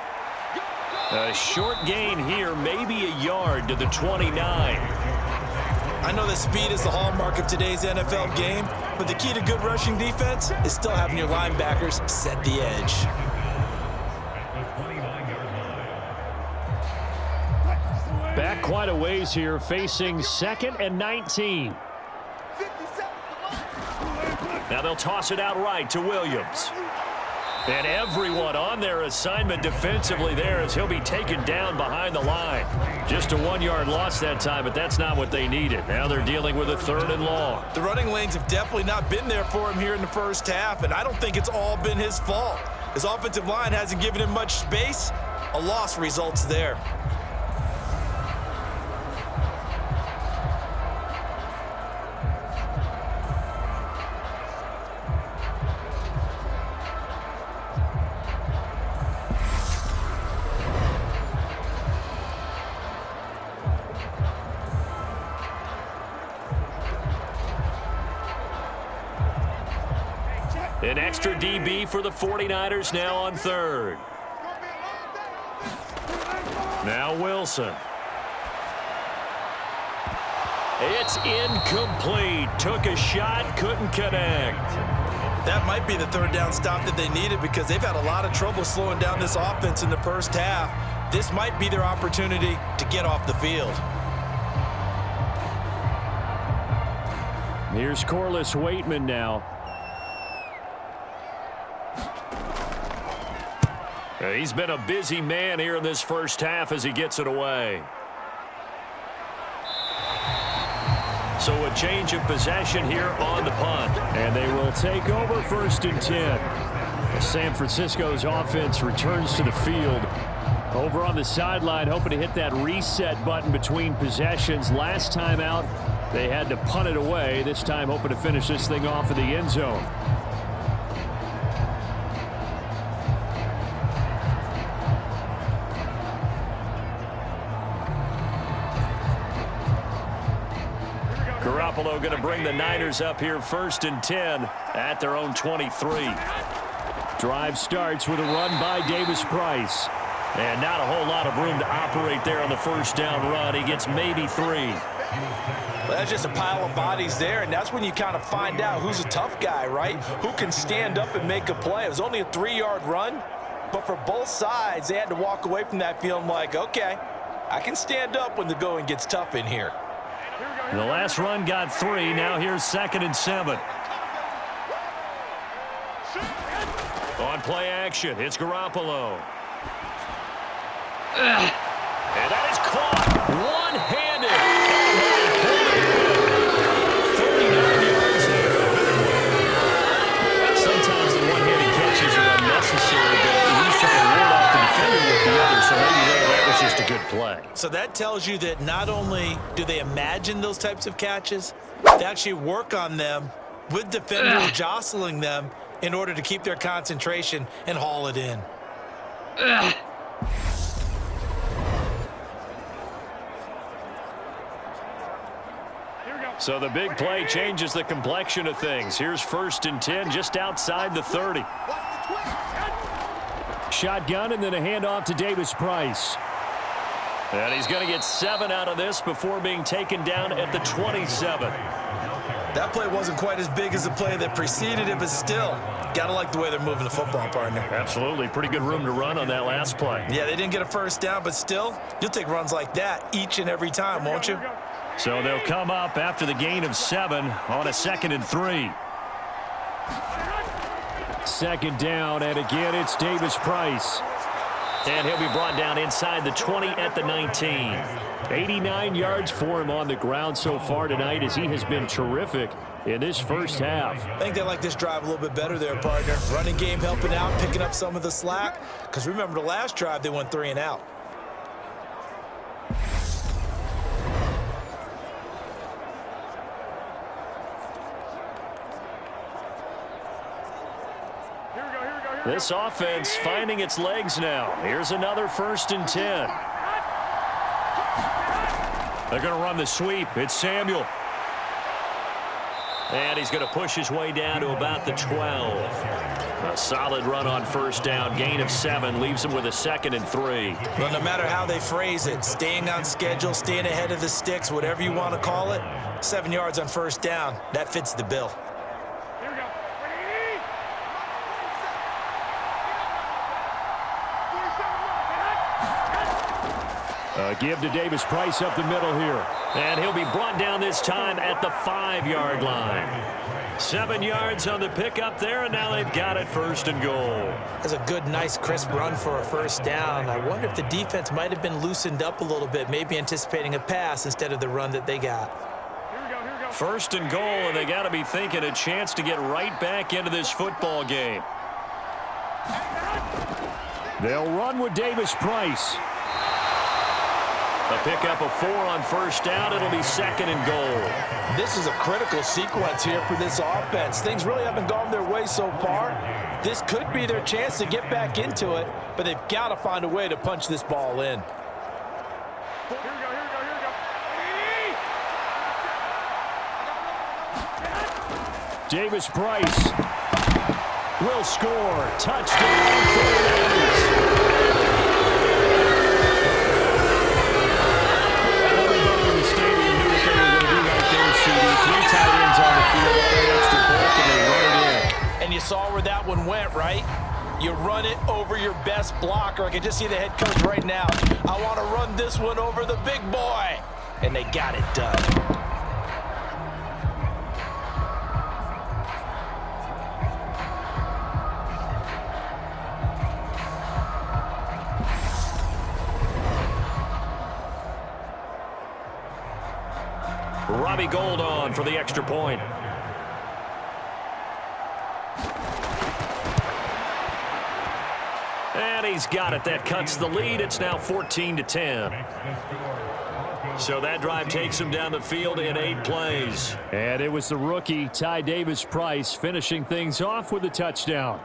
Speaker 1: A short gain here, maybe a yard to the 29.
Speaker 2: I know that speed is the hallmark of today's NFL game, but the key to good rushing defense is still having your linebackers set the edge.
Speaker 3: Back quite a ways here, facing 2nd and 19.
Speaker 1: Now they'll toss it out right to Williams. And everyone on their assignment defensively there as he'll be taken down behind the line. Just a 1-yard loss that time, but that's not what they needed. Now they're dealing with a 3rd and long.
Speaker 2: The running lanes have definitely not been there for him here in the first half, and I don't think it's all been his fault. His offensive line hasn't given him much space. A loss results there.
Speaker 1: An extra DB for the 49ers now on 3rd. Now Wilson. It's incomplete. Took a shot, couldn't connect.
Speaker 2: That might be the 3rd down stop that they needed because they've had a lot of trouble slowing down this offense in the first half. This might be their opportunity to get off the field.
Speaker 3: Here's Corliss Waitman now.
Speaker 1: He's been a busy man here in this first half as he gets it away. So a change of possession here on the punt.
Speaker 3: And they will take over 1st and 10. San Francisco's offense returns to the field. Over on the sideline, hoping to hit that reset button between possessions. Last time out, they had to punt it away. This time, hoping to finish this thing off in the end zone.
Speaker 1: Garoppolo going to bring the Niners up here 1st and 10 at their own 23.
Speaker 3: Drive starts with a run by Davis Price.
Speaker 1: And not a whole lot of room to operate there on the first down run. He gets maybe 3.
Speaker 2: Well, that's just a pile of bodies there, and that's when you kind of find out who's a tough guy, right? Who can stand up and make a play. It was only a 3-yard run, but for both sides, they had to walk away from that feeling like, okay, I can stand up when the going gets tough in here.
Speaker 1: The last run got 3. Now here's 2nd and 7. On play action, it's Garoppolo. And that is caught one-handed. 39 yards there. Sometimes the one-handed catches are unnecessary, but he's trying to ward off the defender with the other, so maybe that was just a good play.
Speaker 2: So that tells you that not only do they imagine those types of catches, they actually work on them with defenders jostling them in order to keep their concentration and haul it in.
Speaker 1: So the big play changes the complexion of things. Here's 1st and 10 just outside the 30.
Speaker 3: Shotgun and then a handoff to Davis Price.
Speaker 1: And he's going to get 7 out of this before being taken down at the 27.
Speaker 2: That play wasn't quite as big as the play that preceded it, but still, gotta like the way they're moving the football, partner.
Speaker 1: Absolutely. Pretty good room to run on that last play.
Speaker 2: Yeah, they didn't get a first down, but still, you'll take runs like that each and every time, won't you?
Speaker 1: So they'll come up after the gain of 7 on a 2nd and 3.
Speaker 3: 2nd down, and again, it's Davis Price.
Speaker 1: And he'll be brought down inside the 20 at the 19.
Speaker 3: 89 yards for him on the ground so far tonight as he has been terrific in this first half.
Speaker 2: I think they like this drive a little bit better there, partner. Running game helping out, picking up some of the slack. Because remember the last drive, they went 3 and out.
Speaker 1: This offense finding its legs now. Here's another 1st and 10. They're going to run the sweep. It's Samuel. And he's going to push his way down to about the 12. A solid run on 1st down. Gain of 7 leaves him with a 2nd and 3.
Speaker 2: Well, no matter how they phrase it, staying on schedule, staying ahead of the sticks, whatever you want to call it, 7 yards on 1st down, that fits the bill.
Speaker 3: Give to Davis Price up the middle here.
Speaker 1: And he'll be brought down this time at the 5-yard line. 7 yards on the pickup there, and now they've got it 1st and goal.
Speaker 2: That's a good, nice, crisp run for a 1st down. I wonder if the defense might have been loosened up a little bit, maybe anticipating a pass instead of the run that they got.
Speaker 1: 1st and goal, and they got to be thinking a chance to get right back into this football game.
Speaker 3: They'll run with Davis Price.
Speaker 1: A pickup of 4 on 1st down. It'll be 2nd and goal.
Speaker 2: This is a critical sequence here for this offense. Things really haven't gone their way so far. This could be their chance to get back into it, but they've got to find a way to punch this ball in.
Speaker 3: Davis Price will score. Touchdown for the Niners.
Speaker 2: And you saw where that one went, right? You run it over your best blocker. I can just see the head coach right now. I want to run this one over the big boy. And they got it done.
Speaker 1: Robbie Gould on for the extra point. And he's got it. That cuts the lead. It's now 14-10. So that drive takes him down the field in 8 plays.
Speaker 3: And it was the rookie, Ty Davis-Price, finishing things off with a touchdown.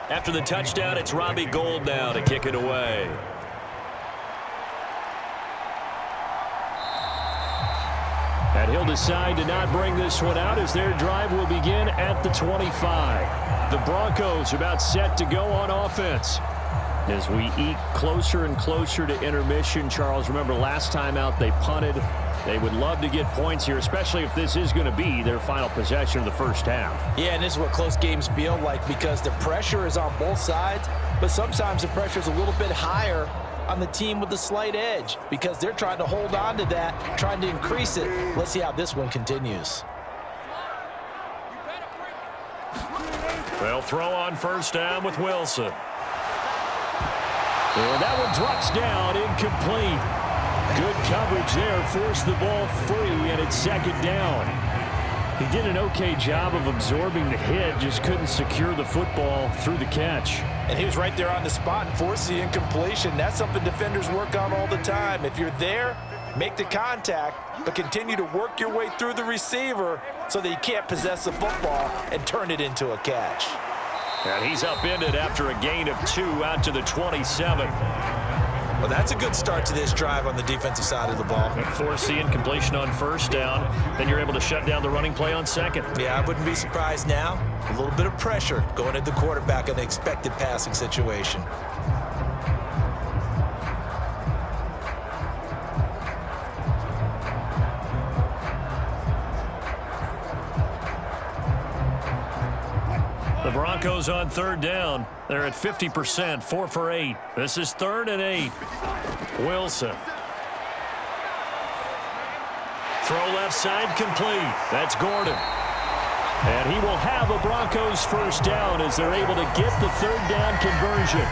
Speaker 1: After the touchdown, it's Robbie Gould now to kick it away.
Speaker 3: And he'll decide to not bring this one out as their drive will begin at the 25. The Broncos about set to go on offense. As we eke closer and closer to intermission, Charles, remember last time out they punted. They would love to get points here, especially if this is going to be their final possession of the first half.
Speaker 2: Yeah, and this is what close games feel like because the pressure is on both sides, but sometimes the pressure is a little bit higher on the team with the slight edge because they're trying to hold on to that, trying to increase it. Let's see how this one continues.
Speaker 1: They'll throw on first down with Wilson.
Speaker 3: And that one drops down, incomplete. Good coverage there, forced the ball free, and it's second down. He did an okay job of absorbing the hit, just couldn't secure the football through the catch.
Speaker 2: And he was right there on the spot and forced the incompletion. That's something defenders work on all the time. If you're there, make the contact, but continue to work your way through the receiver so that you can't possess the football and turn it into a catch.
Speaker 1: And he's upended after a gain of 2 out to the 27.
Speaker 2: Well, that's a good start to this drive on the defensive side of the ball.
Speaker 1: Force the incompletion on first down. Then you're able to shut down the running play on second.
Speaker 2: Yeah, I wouldn't be surprised now. A little bit of pressure going at the quarterback in the expected passing situation.
Speaker 1: The Broncos on third down. They're at 50%, 4 for 8. This is 3rd and 8. Wilson. Throw left side complete. That's Gordon. And he will have a Broncos first down as they're able to get the third down conversion.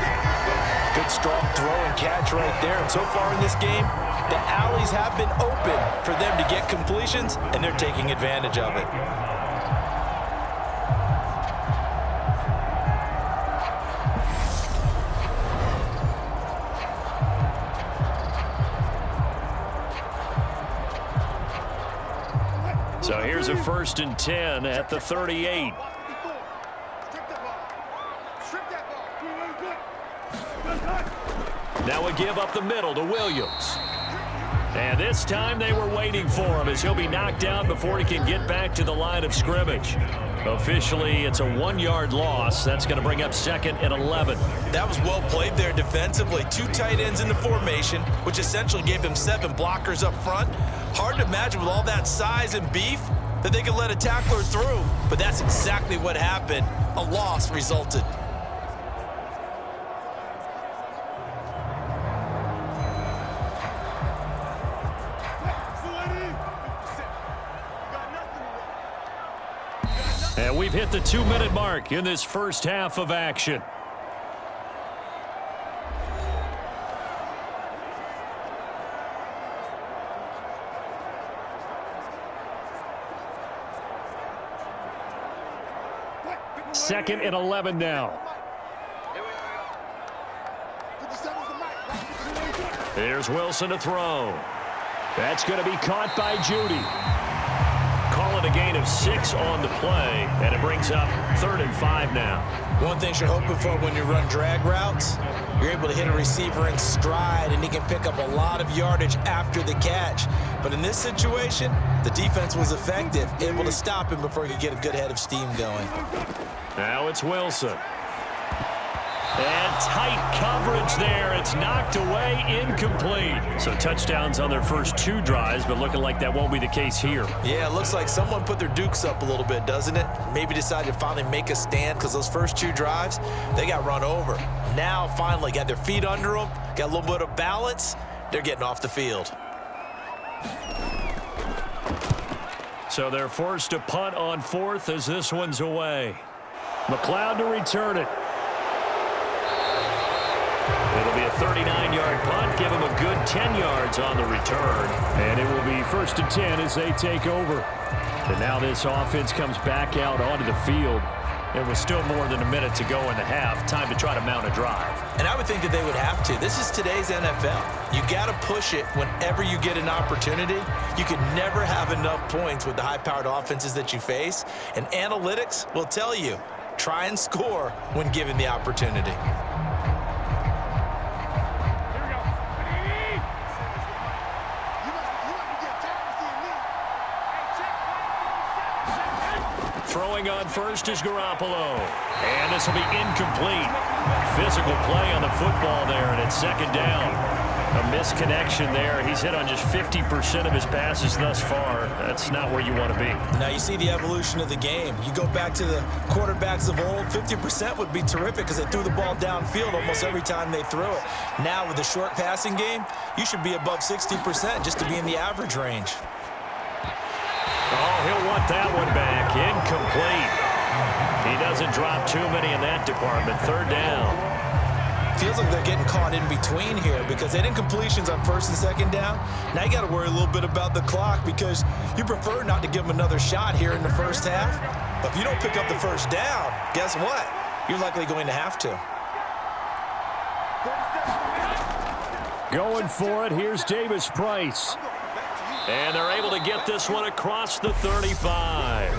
Speaker 2: Good strong throw and catch right there. And so far in this game, the alleys have been open for them to get completions, and they're taking advantage of it.
Speaker 1: So here's a 1st and 10 at the 38. Now a give up the middle to Williams. And this time they were waiting for him as he'll be knocked down before he can get back to the line of scrimmage. Officially, it's a 1-yard loss. That's going to bring up 2nd and 11.
Speaker 2: That was well played there defensively. 2 tight ends in the formation, which essentially gave them 7 blockers up front. Hard to imagine with all that size and beef that they could let a tackler through, but that's exactly what happened. A loss resulted.
Speaker 1: And we've hit the 2-minute mark in this first half of action. Second and 11 now. Here's Wilson to throw.
Speaker 3: That's going to be caught by Judy.
Speaker 1: Call it a gain of 6 on the play, and it brings up 3rd and 5 now.
Speaker 2: One thing you're hoping for when you run drag routes, you're able to hit a receiver in stride, and he can pick up a lot of yardage after the catch. But in this situation, the defense was effective, able to stop him before he could get a good head of steam going.
Speaker 1: Now it's Wilson. And tight coverage there. It's
Speaker 3: is knocked away, incomplete. So touchdowns on their first 2 drives, but looking like that won't be the case here.
Speaker 2: Yeah, it looks like someone put their dukes up a little bit, doesn't it? Maybe decided to finally make a stand because those first 2 drives, they got run over. Now, finally, got their feet under them, got a little bit of balance. They're getting off the field.
Speaker 3: So they're forced to punt on 4th as this one's away. McLeod to return it. It'll be a 39-yard punt, give him a good 10 yards on the return. And it will be 1st and 10 as they take over. And now this offense comes back out onto the field. It was still more than a minute to go in the half. Time to try to mount a drive.
Speaker 2: And I would think that they would have to. This is today's NFL. You got to push it whenever you get an opportunity. You can never have enough points with the high-powered offenses that you face. And analytics will tell you, try and score when given the opportunity.
Speaker 3: Throwing on first is Garoppolo. And this will be incomplete. Physical play on the football there, and it's 2nd down. A misconnection there. He's hit on just 50% of his passes thus far. That's not where you want to be.
Speaker 2: Now you see the evolution of the game. You go back to the quarterbacks of old, 50% would be terrific because they threw the ball downfield almost every time they threw it. Now with the short passing game, you should be above 60% just to be in the average range.
Speaker 3: Oh, he'll want that one back. Incomplete. He doesn't drop too many in that department. 3rd down.
Speaker 2: Feels like they're getting caught in between here because they had incompletions on 1st and 2nd down. Now you got to worry a little bit about the clock because you prefer not to give them another shot here in the first half. But if you don't pick up the 1st down, guess what? You're likely going to have to.
Speaker 3: Going for it. Here's Davis Price. And they're able to get this one across the 35.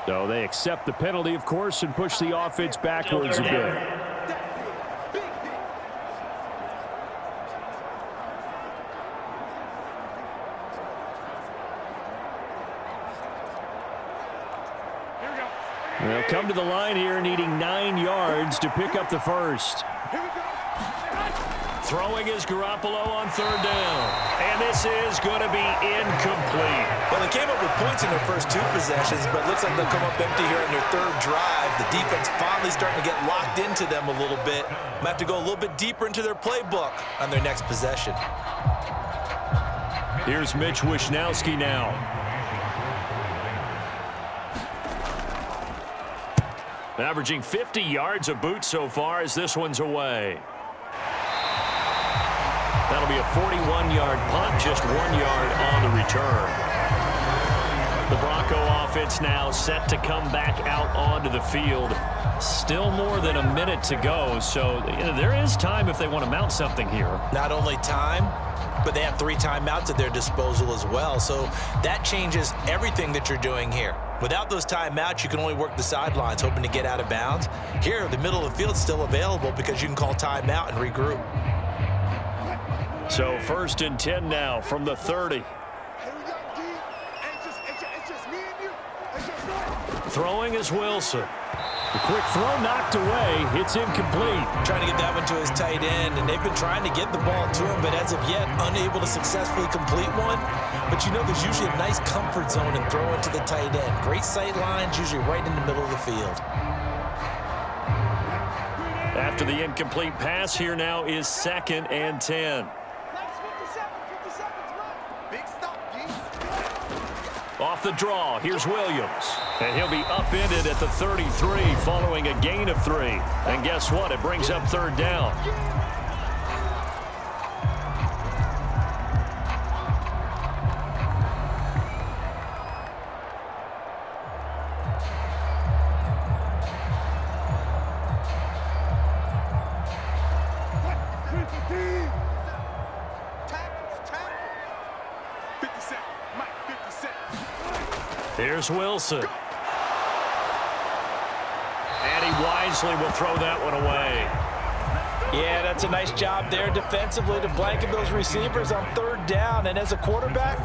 Speaker 3: So they accept the penalty, of course, and push the offense backwards a bit. They'll come to the line here needing 9 yards to pick up the first. Throwing is Garoppolo on 3rd down. And this is going to be incomplete.
Speaker 2: Well, they came up with points in their first 2 possessions, but it looks like they'll come up empty here in their 3rd drive. The defense finally starting to get locked into them a little bit. Might have to go a little bit deeper into their playbook on their next possession.
Speaker 3: Here's Mitch Wishnowski now. Averaging 50 yards a boot so far as this one's away. That'll be a 41-yard punt, just 1 yard on the return. The Bronco offense now set to come back out onto the field. Still more than a minute to go, so there is time if they want to mount something here.
Speaker 2: Not only time, but they have 3 timeouts at their disposal as well, so that changes everything that you're doing here. Without those timeouts, you can only work the sidelines, hoping to get out of bounds. Here, the middle of the field is still available because you can call timeout and regroup.
Speaker 3: So 1st and 10 now from the 30. Throwing is Wilson. The quick throw knocked away. It's incomplete.
Speaker 2: Trying to get that one to his tight end, and they've been trying to get the ball to him, but as of yet, unable to successfully complete one. But you know there's usually a nice comfort zone in throwing to the tight end. Great sight lines, usually right in the middle of the field.
Speaker 3: After the incomplete pass, here now is 2nd and 10. Off the draw, here's Williams. And he'll be upended at the 33 following a gain of 3. And guess what? It brings up 3rd down. Here's Wilson. And he wisely will throw that one away.
Speaker 2: Yeah, that's a nice job there defensively to blanket those receivers on 3rd down. And as a quarterback,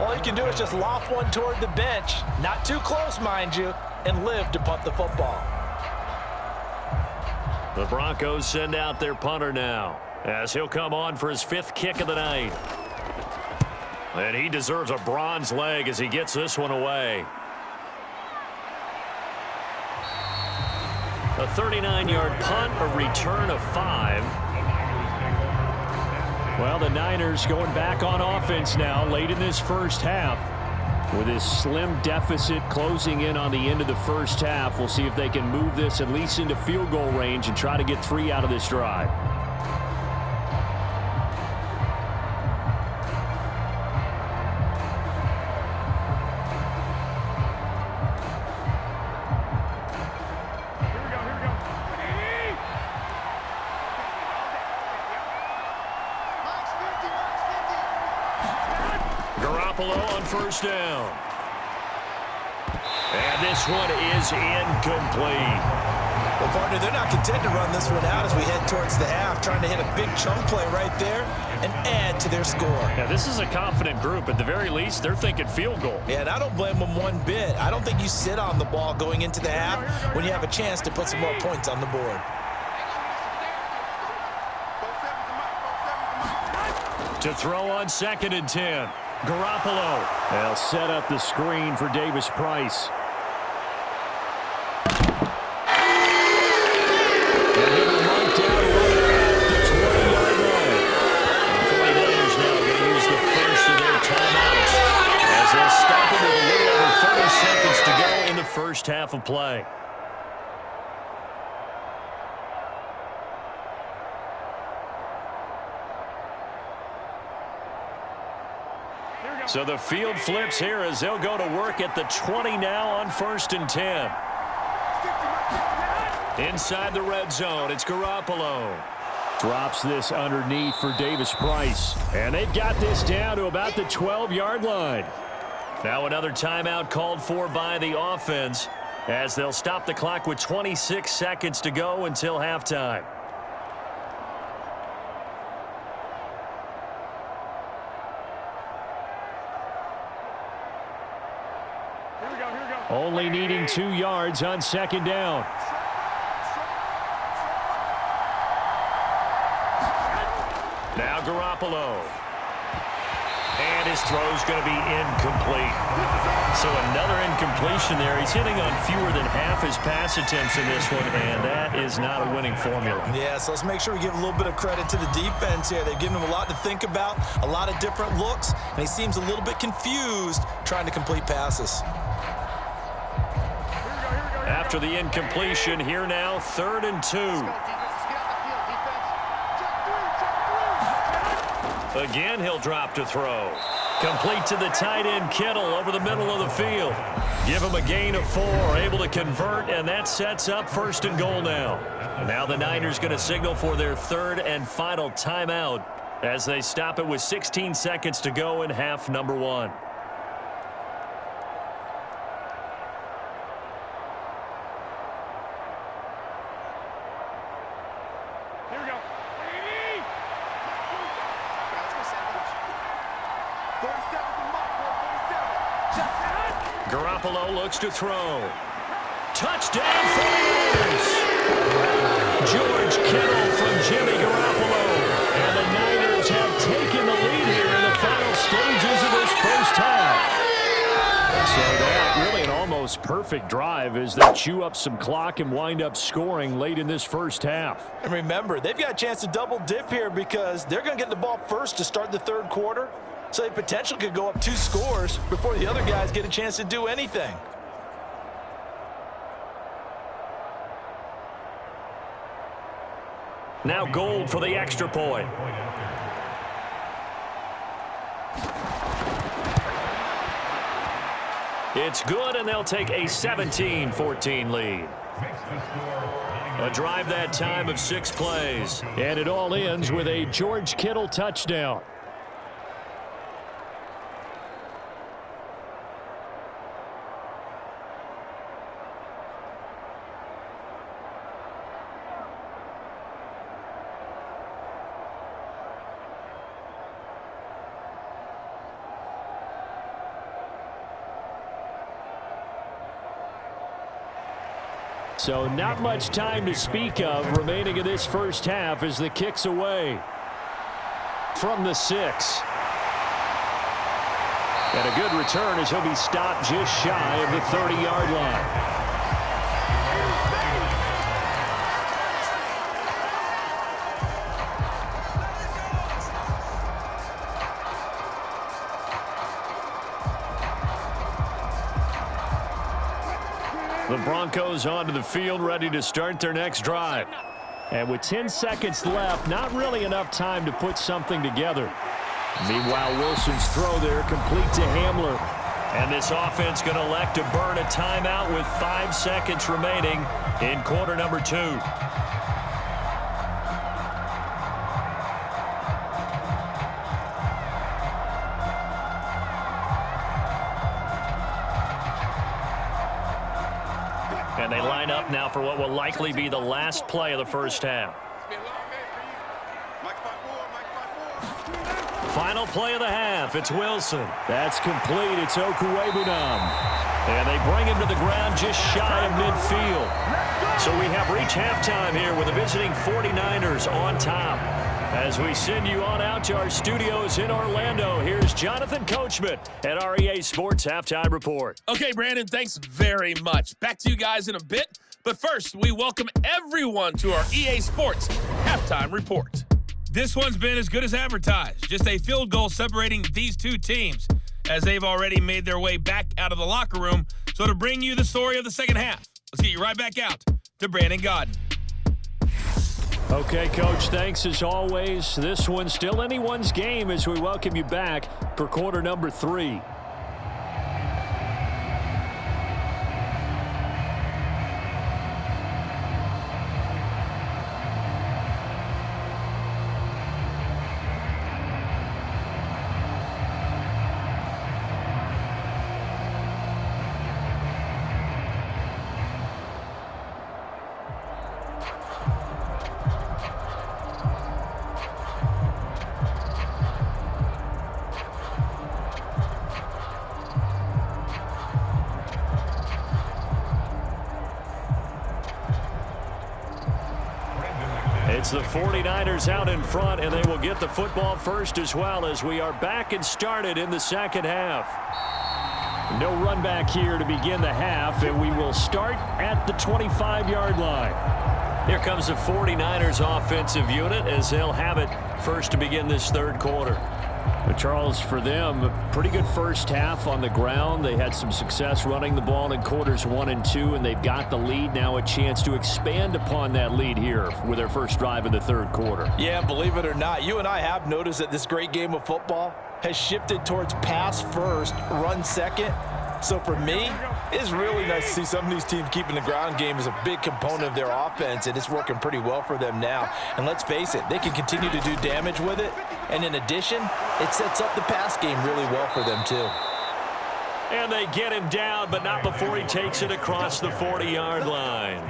Speaker 2: All you can do is just loft one toward the bench, not too close, mind you, and live to punt the football.
Speaker 1: The Broncos send out their punter now, as he'll come on for his 5th kick of the night. And he deserves a bronze leg as he gets this one away. A 39-yard punt, a return of 5.
Speaker 3: Well, the Niners going back on offense now late in this first half. With this slim deficit closing in on the end of the first half, we'll see if they can move this at least into field goal range and try to get 3 out of this drive.
Speaker 1: On first down. And this one is incomplete.
Speaker 2: Well, partner, they're not content to run this one out as we head towards the half, trying to hit a big chunk play right there and add to their score.
Speaker 1: Yeah, this is a confident group. At the very least, they're thinking field goal.
Speaker 2: Yeah, and I don't blame them one bit. I don't think you sit on the ball going into the half when you have a chance to put some more points on the board.
Speaker 1: To throw on 2nd and 10. Garoppolo.
Speaker 3: They'll set up the screen for Davis Price. And he will mark down right at the 20-yard line.
Speaker 1: The 49ers now going to use the first of their timeouts as they'll stop it with a little over 30 seconds to go in the first half of play. So the field flips here as they'll go to work at the 20 now on 1st and 10. Inside the red zone, it's Garoppolo.
Speaker 3: Drops this underneath for Davis Price. And they've got this down to about the 12-yard line.
Speaker 1: Now another timeout called for by the offense as they'll stop the clock with 26 seconds to go until halftime.
Speaker 3: Only needing 2 yards on 2nd down.
Speaker 1: Now Garoppolo. And his throw's going to be incomplete. So another incompletion there. He's hitting on fewer than half his pass attempts in this one, and that is not a winning formula.
Speaker 2: Yeah, so let's make sure we give a little bit of credit to the defense here. They've given him a lot to think about, a lot of different looks, and he seems a little bit confused trying to complete passes.
Speaker 1: After the incompletion, here now, 3rd and 2. Again, he'll drop to throw. Complete to the tight end, Kittle, over the middle of the field. Give him a gain of 4, able to convert, and that sets up 1st and goal now. Now the Niners going to signal for their 3rd and final timeout as they stop it with 16 seconds to go in half number 1. Garoppolo looks to throw. Touchdown 49ers! George Kittle from Jimmy Garoppolo. And the Niners have taken the lead here in the final stages of this first half.
Speaker 3: So that really an almost perfect drive as they chew up some clock and wind up scoring late in this first half.
Speaker 2: And remember, they've got a chance to double dip here because they're going to get the ball first to start the 3rd quarter. So they potentially could go up 2 scores before the other guys get a chance to do anything.
Speaker 1: Now Gold for the extra point. It's good, and they'll take a 17-14 lead. A drive that time of 6 plays.
Speaker 3: And it all ends with a George Kittle touchdown. So not much time to speak of remaining in this first half as the kick's away from the 6. And a good return as he'll be stopped just shy of the 30-yard line. The Broncos onto the field, ready to start their next drive. And with 10 seconds left, not really enough time to put something together. Meanwhile, Wilson's throw there complete to Hamler.
Speaker 1: And this offense going to elect to burn a timeout with 5 seconds remaining in quarter number 2. And they line up now for what will likely be the last play of the first half. Final play of the half. It's Wilson.
Speaker 3: That's complete. It's Okuwebunam.
Speaker 1: And they bring him to the ground just shy of midfield. So we have reached halftime here with the visiting 49ers on top. As we send you on out to our studios in Orlando, here's Jonathan Coachman at REA Sports Halftime Report.
Speaker 4: Okay, Brandon, thanks very much. Back to you guys in a bit. But first, we welcome everyone to our EA Sports Halftime Report. This one's been as good as advertised. Just a field goal separating these two teams as they've already made their way back out of the locker room. So to bring you the story of the second half, let's get you right back out to Brandon Godden.
Speaker 3: Okay, Coach, thanks as always. This one's still anyone's game as we welcome you back for quarter number 3. It's the 49ers out in front, and they will get the football first as well as we are back and started in the second half. No run back here to begin the half, and we will start at the 25-yard line.
Speaker 1: Here comes the 49ers offensive unit as they'll have it first to begin this third quarter.
Speaker 3: But Charles, for them, pretty good first half on the ground. They had some success running the ball in quarters 1 and 2, and they've got the lead. Now a chance to expand upon that lead here with their first drive in the third quarter.
Speaker 2: Yeah, believe it or not, you and I have noticed that this great game of football has shifted towards pass first, run second. So for me, it's really nice to see some of these teams keeping the ground game as a big component of their offense, and it's working pretty well for them now. And let's face it, they can continue to do damage with it. And in addition, it sets up the pass game really well for them too.
Speaker 1: And they get him down, but not before he takes it across the 40-yard line.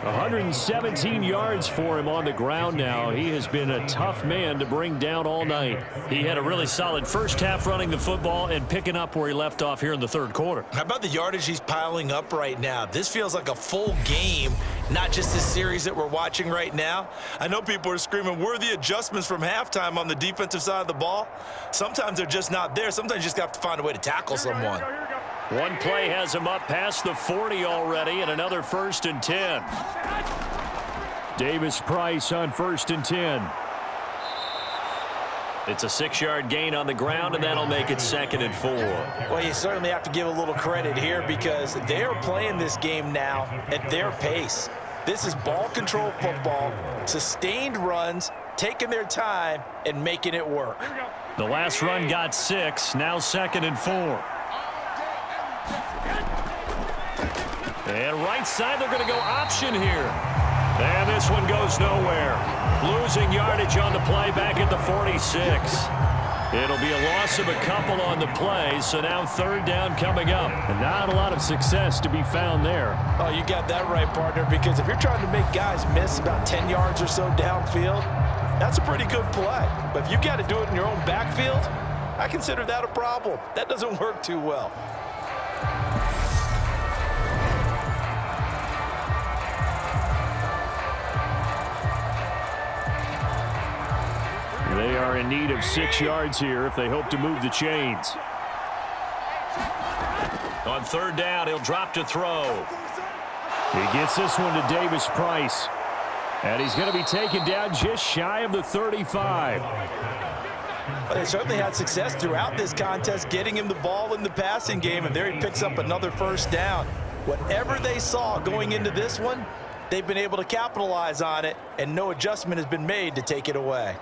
Speaker 3: 117 yards for him on the ground now. He has been a tough man to bring down all night.
Speaker 1: He had a really solid first half running the football and picking up where he left off here in the third quarter.
Speaker 5: How about the yardage he's piling up right now? This feels like a full game, not just this series that we're watching right now. I know people are screaming, where are the adjustments from halftime on the defensive side of the ball? Sometimes they're just not there. Sometimes you just have to find a way to tackle someone.
Speaker 1: One play has him up past the 40 already, and another 1st and 10.
Speaker 3: Davis Price on 1st and 10.
Speaker 1: It's a 6-yard gain on the ground, and that'll make it 2nd and 4.
Speaker 2: Well, you certainly have to give a little credit here because they are playing this game now at their pace. This is ball control football, sustained runs, taking their time, and making it work.
Speaker 1: The last run got 6, now 2nd and 4. And right side, they're going to go option here. And this one goes nowhere. Losing yardage on the play back at the 46. It'll be a loss of a couple on the play, so now 3rd down coming up.
Speaker 3: And not a lot of success to be found there.
Speaker 2: Oh, you got that right, partner, because if you're trying to make guys miss about 10 yards or so downfield, that's a pretty good play. But if you got to do it in your own backfield, I consider that a problem. That doesn't work too well.
Speaker 3: in need of 6 yards here if they hope to move the chains.
Speaker 1: On third down, he'll drop to throw.
Speaker 3: He gets this one to Davis Price. And he's going to be taken down just shy of the 35.
Speaker 2: But they certainly had success throughout this contest getting him the ball in the passing game, and there he picks up another first down. Whatever they saw going into this one, they've been able to capitalize on it, and no adjustment has been made to take it away.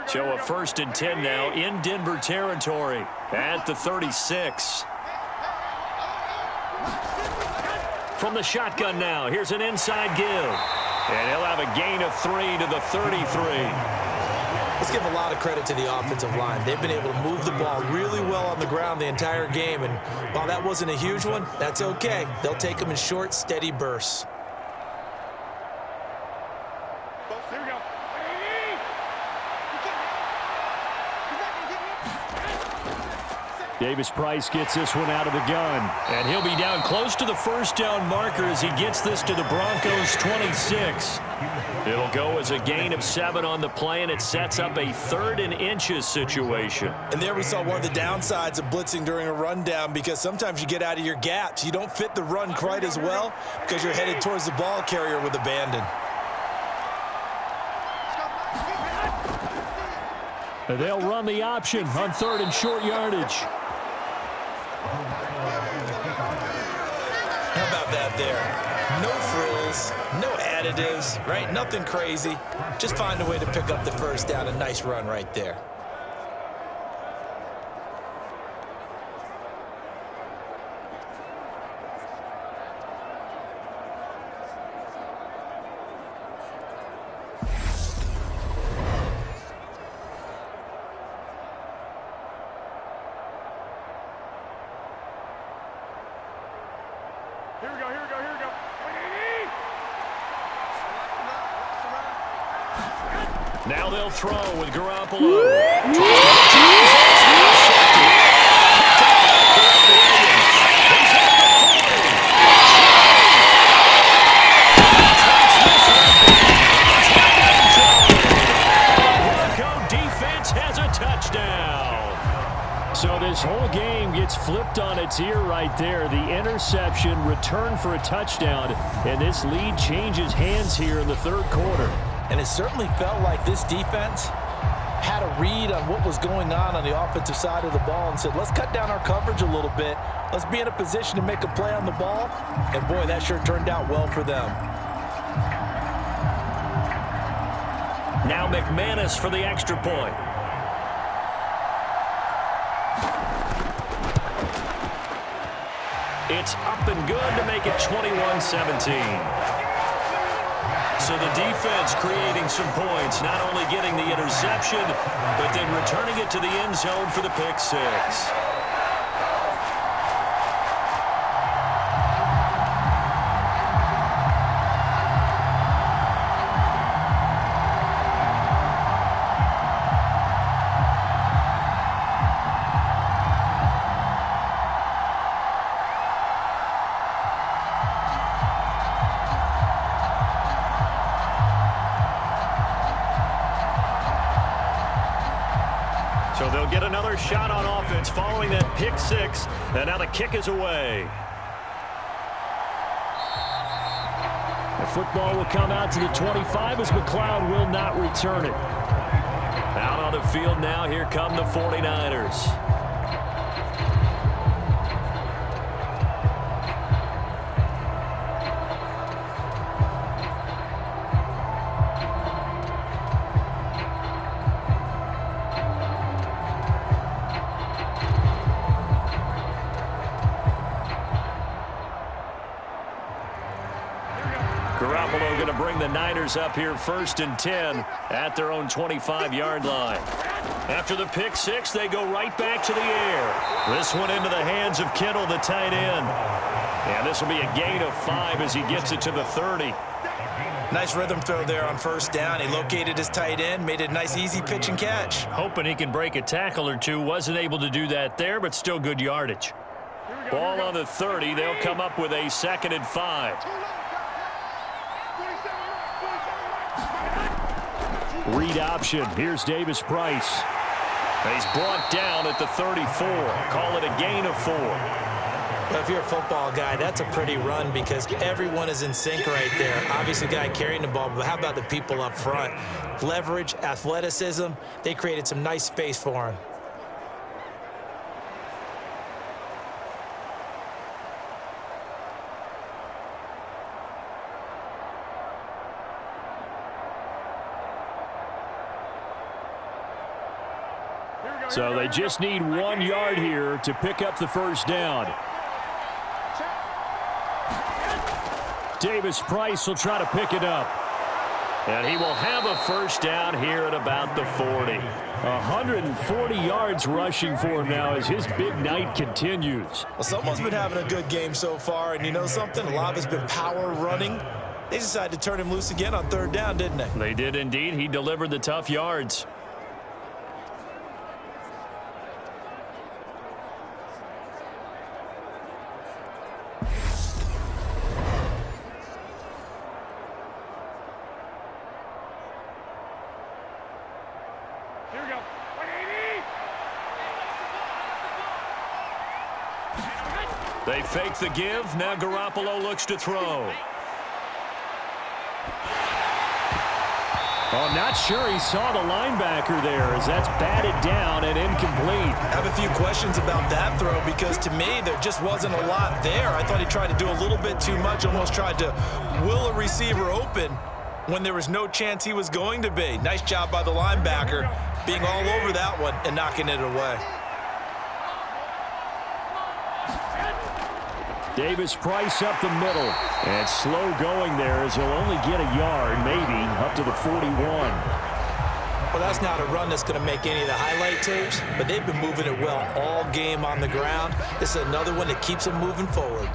Speaker 1: So a 1st and 10 now in Denver territory at the 36. From the shotgun now, here's an inside give. And he'll have a gain of 3 to the 33.
Speaker 5: Let's give a lot of credit to the offensive line. They've been able to move the ball really well on the ground the entire game. And while that wasn't a huge one, that's okay. They'll take them in short, steady bursts.
Speaker 3: Davis Price gets this one out of the gun.
Speaker 1: And he'll be down close to the first down marker as he gets this to the Broncos 26. It'll go as a gain of 7 on the play, and it sets up a 3rd and inches situation.
Speaker 5: And there we saw one of the downsides of blitzing during a rundown, because sometimes you get out of your gaps. You don't fit the run quite as well because you're headed towards the ball carrier with abandon.
Speaker 3: They'll run the option on 3rd and short yardage.
Speaker 5: How about that there? No frills, no additives, right? Nothing crazy. Just find a way to pick up the first down. A nice run right there.
Speaker 1: Now they'll throw with Garoppolo. Bronco defense has a touchdown.
Speaker 3: So this whole game gets flipped on its ear right there. The interception, return for a touchdown, and this lead changes hands here in the 3rd quarter.
Speaker 2: And it certainly felt like this defense had a read on what was going on the offensive side of the ball and said, let's cut down our coverage a little bit. Let's be in a position to make a play on the ball. And, boy, that sure turned out well for them.
Speaker 1: Now McManus for the extra point. It's up and good to make it 21-17. So the defense creating some points, not only getting the interception, but then returning it to the end zone for the pick 6. So they'll get another shot on offense following that pick 6, and now the kick is away.
Speaker 3: The football will come out to the 25 as McLeod will not return it.
Speaker 1: Out on the field now, here come the 49ers. Garoppolo going to bring the Niners up here 1st and 10 at their own 25-yard line. After the pick 6, they go right back to the air. This one into the hands of Kittle, the tight end. And this will be a gain of 5 as he gets it to the 30.
Speaker 5: Nice rhythm throw there on first down. He located his tight end, made it a nice easy pitch and catch.
Speaker 3: Hoping he can break a tackle or two. Wasn't able to do that there, but still good yardage.
Speaker 1: Ball on the 30. They'll come up with a 2nd and 5.
Speaker 3: Read option. Here's Davis Price.
Speaker 1: He's brought down at the 34. Call it a gain of 4.
Speaker 5: Well, if you're a football guy, that's a pretty run because everyone is in sync right there. Obviously, the guy carrying the ball, but how about the people up front? Leverage, athleticism, they created some nice space for him.
Speaker 3: So they just need 1 yard here to pick up the first down. Davis Price will try to pick it up.
Speaker 1: And he will have a first down here at about the 40.
Speaker 3: 140 yards rushing for him now as his big night continues.
Speaker 5: Well, someone's been having a good game so far, and you know something? A lot of it's been power running. They decided to turn him loose again on 3rd down, didn't they?
Speaker 1: They did indeed. He delivered the tough yards. They fake the give. Now Garoppolo looks to throw.
Speaker 3: Oh, not sure he saw the linebacker there as that's batted down and incomplete.
Speaker 5: I have a few questions about that throw because to me there just wasn't a lot there. I thought he tried to do a little bit too much, almost tried to will a receiver open when there was no chance he was going to be. Nice job by the linebacker being all over that one and knocking it away.
Speaker 3: Davis Price up the middle. And slow going there as he'll only get a yard, maybe, up to the 41.
Speaker 5: Well, that's not a run that's going to make any of the highlight tapes, but they've been moving it well all game on the ground. This is another one that keeps them moving forward.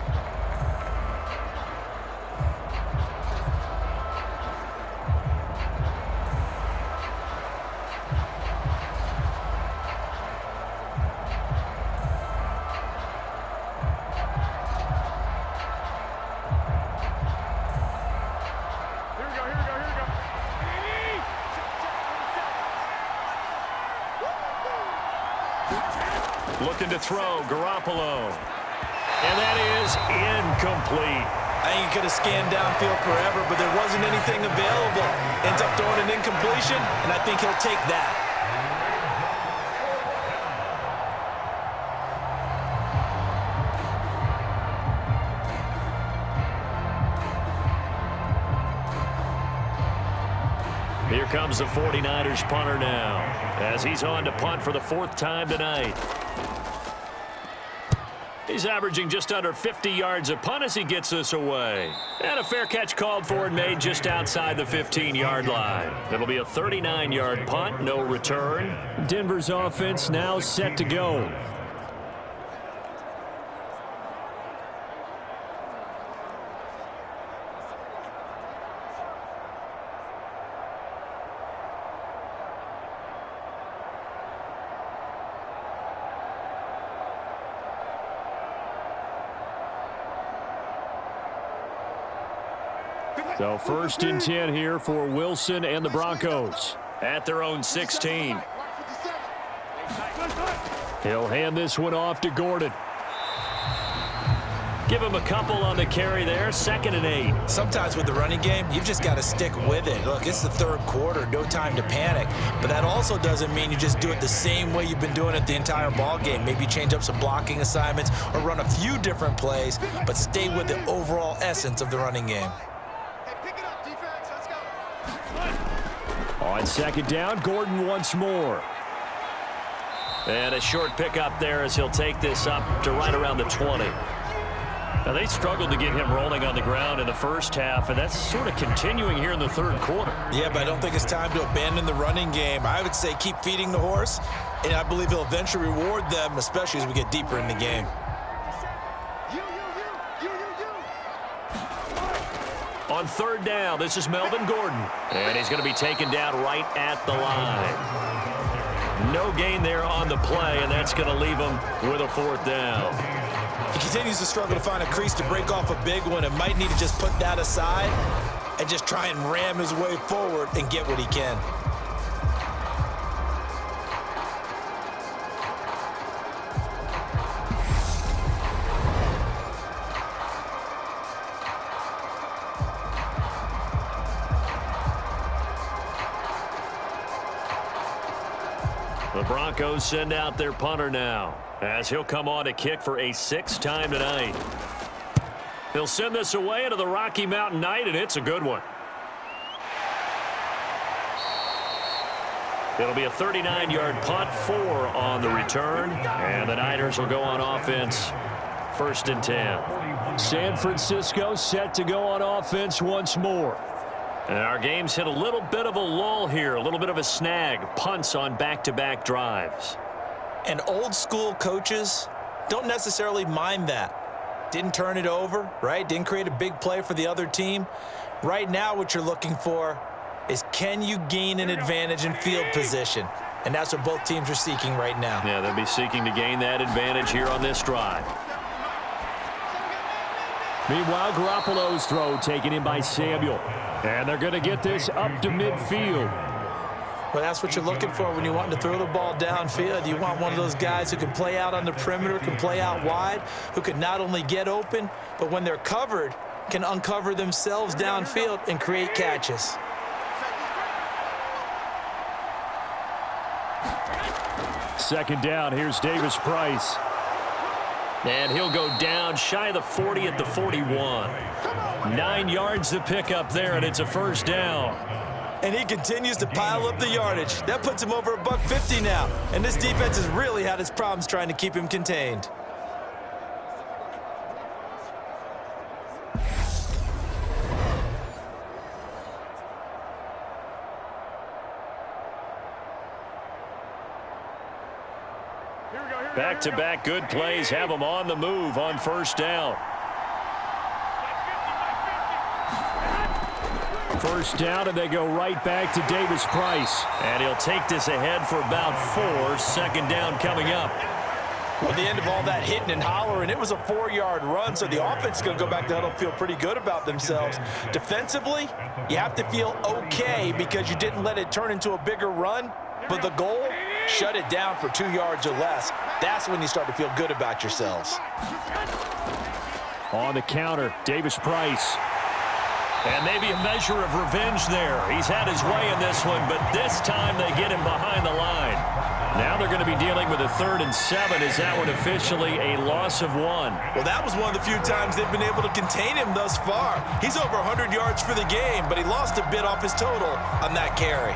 Speaker 1: Looking to throw, Garoppolo. And that is incomplete.
Speaker 5: I think he could have scanned downfield forever, but there wasn't anything available. Ends up throwing an incompletion, and I think he'll take that.
Speaker 1: Here comes the 49ers punter now as he's on to punt for the 4th time tonight. He's averaging just under 50 yards a punt as he gets this away. And a fair catch called for and made just outside the 15-yard line. It'll be a 39-yard punt, no return.
Speaker 3: Denver's offense now set to go. So 1st and 10 here for Wilson and the Broncos.
Speaker 1: At their own 16.
Speaker 3: He'll hand this one off to Gordon.
Speaker 1: Give him a couple on the carry there. 2nd and 8.
Speaker 5: Sometimes with the running game, you've just got to stick with it. Look, it's the 3rd quarter, no time to panic. But that also doesn't mean you just do it the same way you've been doing it the entire ball game. Maybe change up some blocking assignments or run a few different plays, but stay with the overall essence of the running game.
Speaker 3: On 2nd down, Gordon once more.
Speaker 1: And a short pickup there as he'll take this up to right around the 20. Now, they struggled to get him rolling on the ground in the first half, and that's sort of continuing here in the 3rd quarter.
Speaker 5: Yeah, but I don't think it's time to abandon the running game. I would say keep feeding the horse, and I believe he'll eventually reward them, especially as we get deeper in the game.
Speaker 1: On on third down. This is Melvin Gordon. And he's going to be taken down right at the line. No gain there on the play, and that's going to leave him with a fourth down.
Speaker 5: He continues to struggle to find a crease to break off a big one and might need to just put that aside and just try and ram his way forward and get what he can.
Speaker 1: The Broncos send out their punter now, as he'll come on to kick for a sixth time tonight. He'll send this away into the Rocky Mountain night, and it's a good one. It'll be a 39-yard punt, 4 on the return, and the Niners will go on offense, 1st and 10.
Speaker 3: San Francisco set to go on offense once more.
Speaker 1: And our game's hit a little bit of a lull here, a little bit of a snag, punts on back-to-back drives.
Speaker 5: And old school coaches don't necessarily mind that. Didn't turn it over, right? Didn't create a big play for the other team. Right now what you're looking for is, can you gain an advantage in field position? And that's what both teams are seeking right now.
Speaker 1: Yeah, they'll be seeking to gain that advantage here on this drive.
Speaker 3: Meanwhile, Garoppolo's throw taken in by Samuel. And they're going to get this up to midfield.
Speaker 5: Well, that's what you're looking for when you want to throw the ball downfield. You want one of those guys who can play out on the perimeter, can play out wide, who can not only get open, but when they're covered, can uncover themselves downfield and create catches.
Speaker 3: Second down, here's Davis Price.
Speaker 1: And he'll go down shy of the 40 at the 41. 9 yards to pick up there, and it's a first down.
Speaker 5: And he continues to pile up the yardage. That puts him over $150 now. And this defense has really had its problems trying to keep him contained.
Speaker 1: Back-to-back good plays have them on the move on first down.
Speaker 3: First down, and they go right back to Davis Price.
Speaker 1: And he'll take this ahead for about 4. Second down coming up.
Speaker 2: Well, at the end of all that hitting and hollering, it was a 4-yard run, so the offense is going to go back to huddle, feel pretty good about themselves. Defensively, you have to feel okay because you didn't let it turn into a bigger run, but the goal, shut it down for 2 yards or less. That's when you start to feel good about yourselves.
Speaker 3: On the counter, Davis Price.
Speaker 1: And maybe a measure of revenge there. He's had his way in this one, but this time they get him behind the line. Now they're going to be dealing with a 3rd and 7. Is that one officially a loss of 1?
Speaker 5: Well, that was one of the few times they've been able to contain him thus far. He's over 100 yards for the game, but he lost a bit off his total on that carry.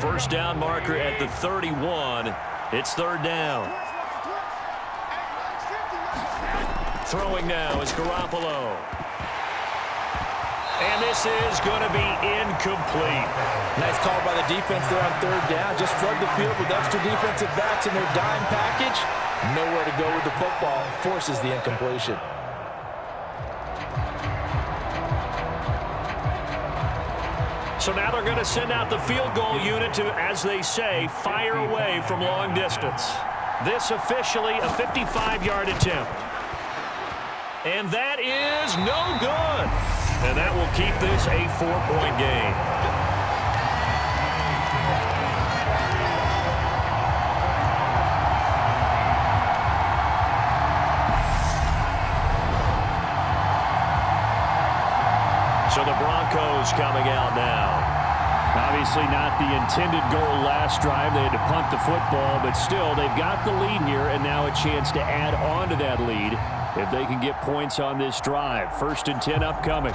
Speaker 1: First down marker at the 31. It's 3rd down. Throwing now is Garoppolo. And this is going to be incomplete.
Speaker 2: Nice call by the defense there on 3rd down. Just flood the field with extra defensive backs in their dime package. Nowhere to go with the football. Forces the incompletion.
Speaker 1: So now they're going to send out the field goal unit to, as they say, fire away from long distance. This officially a 55-yard attempt. And that is no good. And that will keep this a 4-point game. So the Broncos coming out now.
Speaker 3: Obviously not the intended goal last drive. They had to punt the football, but still, they've got the lead here, and now a chance to add on to that lead if they can get points on this drive. 1st and 10 upcoming.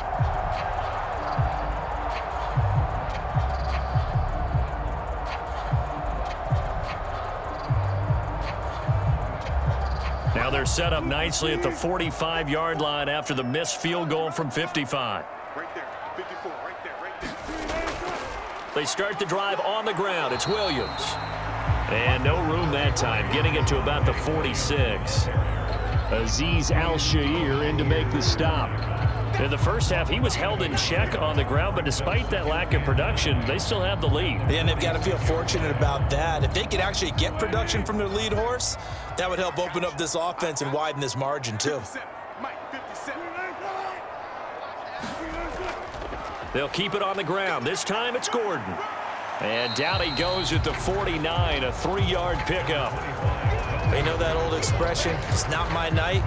Speaker 1: they're set up nicely at the 45-yard line after the missed field goal from 55.
Speaker 6: Right there, 54, right there.
Speaker 1: They start the drive on the ground. It's Williams. And no room that time, getting it to about the 46.
Speaker 3: Azeez Al-Shaair in to make the stop. In the first half, he was held in check on the ground, but despite that lack of production, they still have the lead.
Speaker 2: And they've got to feel fortunate about that. If they could actually get production from their lead horse, that would help open up this offense and widen this margin, too.
Speaker 1: They'll keep it on the ground. This time it's Gordon. And down he goes at the 49, a 3-yard pickup.
Speaker 2: They know that old expression, it's not my night.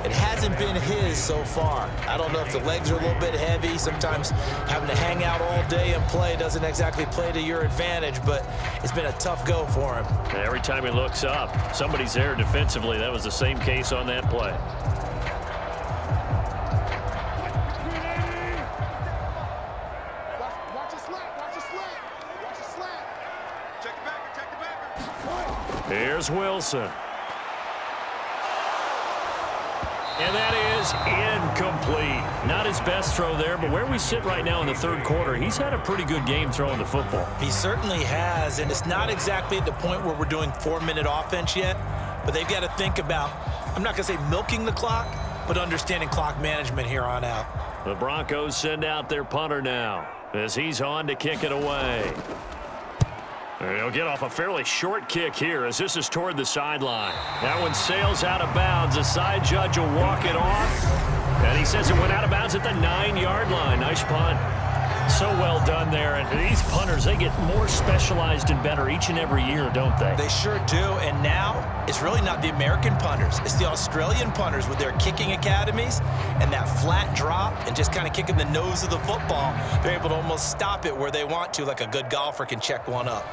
Speaker 2: It hasn't been his so far. I don't know if the legs are a little bit heavy. Sometimes having to hang out all day and play doesn't exactly play to your advantage, but it's been a tough go for him.
Speaker 1: And every time he looks up, somebody's there defensively. That was the same case on that play. Here's Wilson. And that is incomplete. Not his best throw there, but where we sit right now in the third quarter, he's had a pretty good game throwing the football.
Speaker 2: He certainly has, and it's not exactly at the point where we're doing 4-minute offense yet, but they've got to think about, I'm not going to say milking the clock, but understanding clock management here on out.
Speaker 1: The Broncos send out their punter now as he's on to kick it away. He'll get off a fairly short kick here as this is toward the sideline. That one sails out of bounds. The side judge will walk it off. And he says it went out of bounds at the 9-yard line. Nice punt. So well done there. And these punters, they get more specialized and better each and every year, don't they?
Speaker 2: They sure do. And now it's really not the American punters. It's the Australian punters with their kicking academies and that flat drop and just kind of kicking the nose of the football. They're able to almost stop it where they want to, like a good golfer can check one up.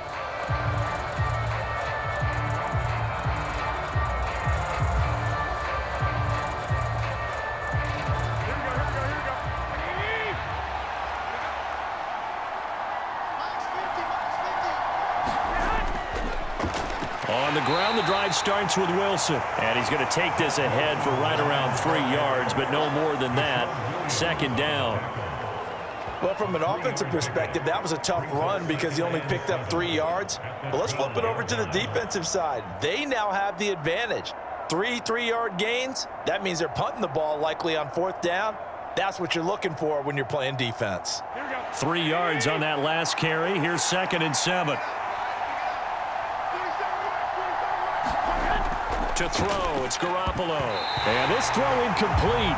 Speaker 3: On the ground, the drive starts with Wilson.
Speaker 1: And he's going to take this ahead for right around 3 yards, but no more than that. Second down.
Speaker 2: Well, from an offensive perspective, that was a tough run because he only picked up 3 yards. But let's flip it over to the defensive side. They now have the advantage. 3 3-yard gains, that means they're punting the ball likely on 4th down. That's what you're looking for when you're playing defense.
Speaker 3: 3 yards on that last carry. Here's 2nd and 7.
Speaker 1: To throw, it's Garoppolo.
Speaker 3: And this throw incomplete.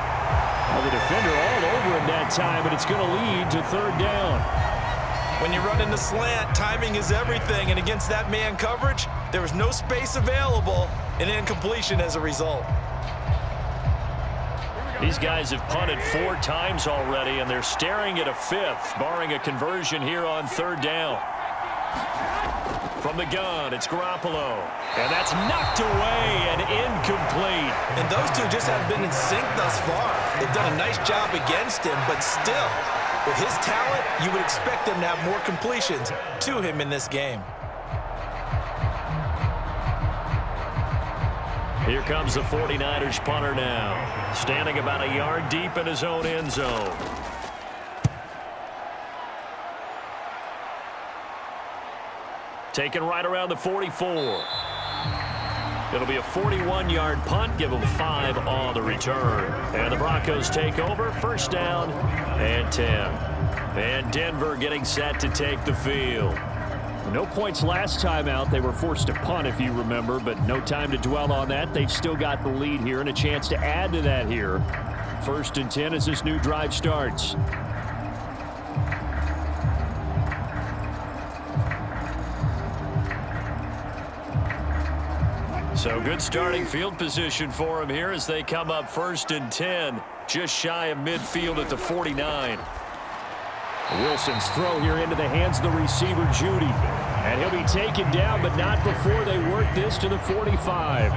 Speaker 3: Well, the defender all over him that time, but it's going to lead to 3rd down.
Speaker 2: When you run in the slant, timing is everything, and against that man coverage, there was no space available, and incompletion as a result.
Speaker 1: These guys have punted 4 times already, and they're staring at a 5th, barring a conversion here on 3rd down. From the gun, it's Garoppolo. And that's knocked away and incomplete.
Speaker 2: And those two just haven't been in sync thus far. They've done a nice job against him, but still, with his talent, you would expect them to have more completions to him in this game.
Speaker 1: Here comes the 49ers punter now, standing about a yard deep in his own end zone. Taken right around the 44. It'll be a 41-yard punt. Give them 5 on the return. And the Broncos take over. 1st down and 10. And Denver getting set to take the field.
Speaker 3: No points last time out. They were forced to punt, if you remember, but no time to dwell on that. They've still got the lead here and a chance to add to that here. 1st and 10 as this new drive starts.
Speaker 1: So good starting field position for him here as they come up 1st and 10, just shy of midfield at the 49.
Speaker 3: Wilson's throw here into the hands of the receiver, Judy. And he'll be taken down, but not before they work this to the 45.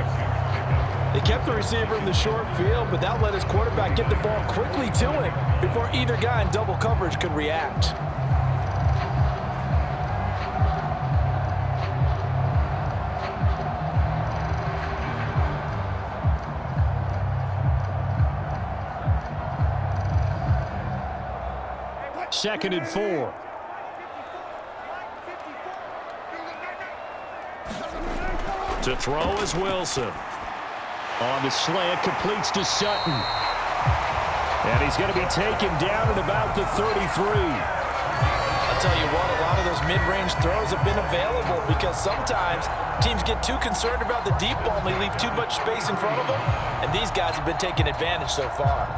Speaker 2: They kept the receiver in the short field, but that let his quarterback get the ball quickly to him before either guy in double coverage could react.
Speaker 3: 2nd and 4.
Speaker 1: To throw is Wilson.
Speaker 3: On the slant, completes to Sutton. And he's going to be taken down at about the 33.
Speaker 2: I'll tell you what, a lot of those mid-range throws have been available because sometimes teams get too concerned about the deep ball and they leave too much space in front of them, and these guys have been taking advantage so far.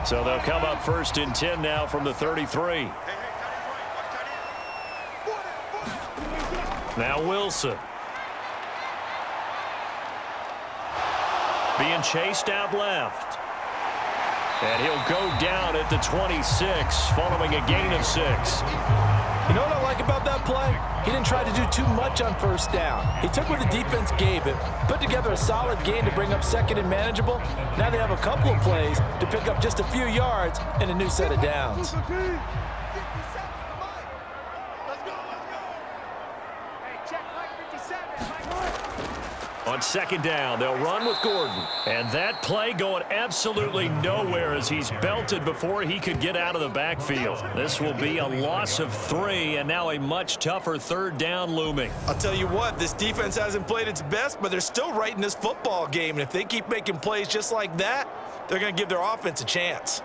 Speaker 1: So they'll come up 1st and 10 now from the 33. Now Wilson. Being chased out left. And he'll go down at the 26 following a gain of 6.
Speaker 2: You know what I like about that play? He didn't try to do too much on 1st down. He took what the defense gave him, put together a solid gain to bring up 2nd and manageable. Now they have a couple of plays to pick up just a few yards and a new set of downs.
Speaker 1: On 2nd down, they'll run with Gordon. And that play going absolutely nowhere as he's belted before he could get out of the backfield. This will be a loss of 3, and now a much tougher 3rd down looming.
Speaker 5: I'll tell you what, this defense hasn't played its best, but they're still right in this football game. And if they keep making plays just like that, they're going to give their offense a chance.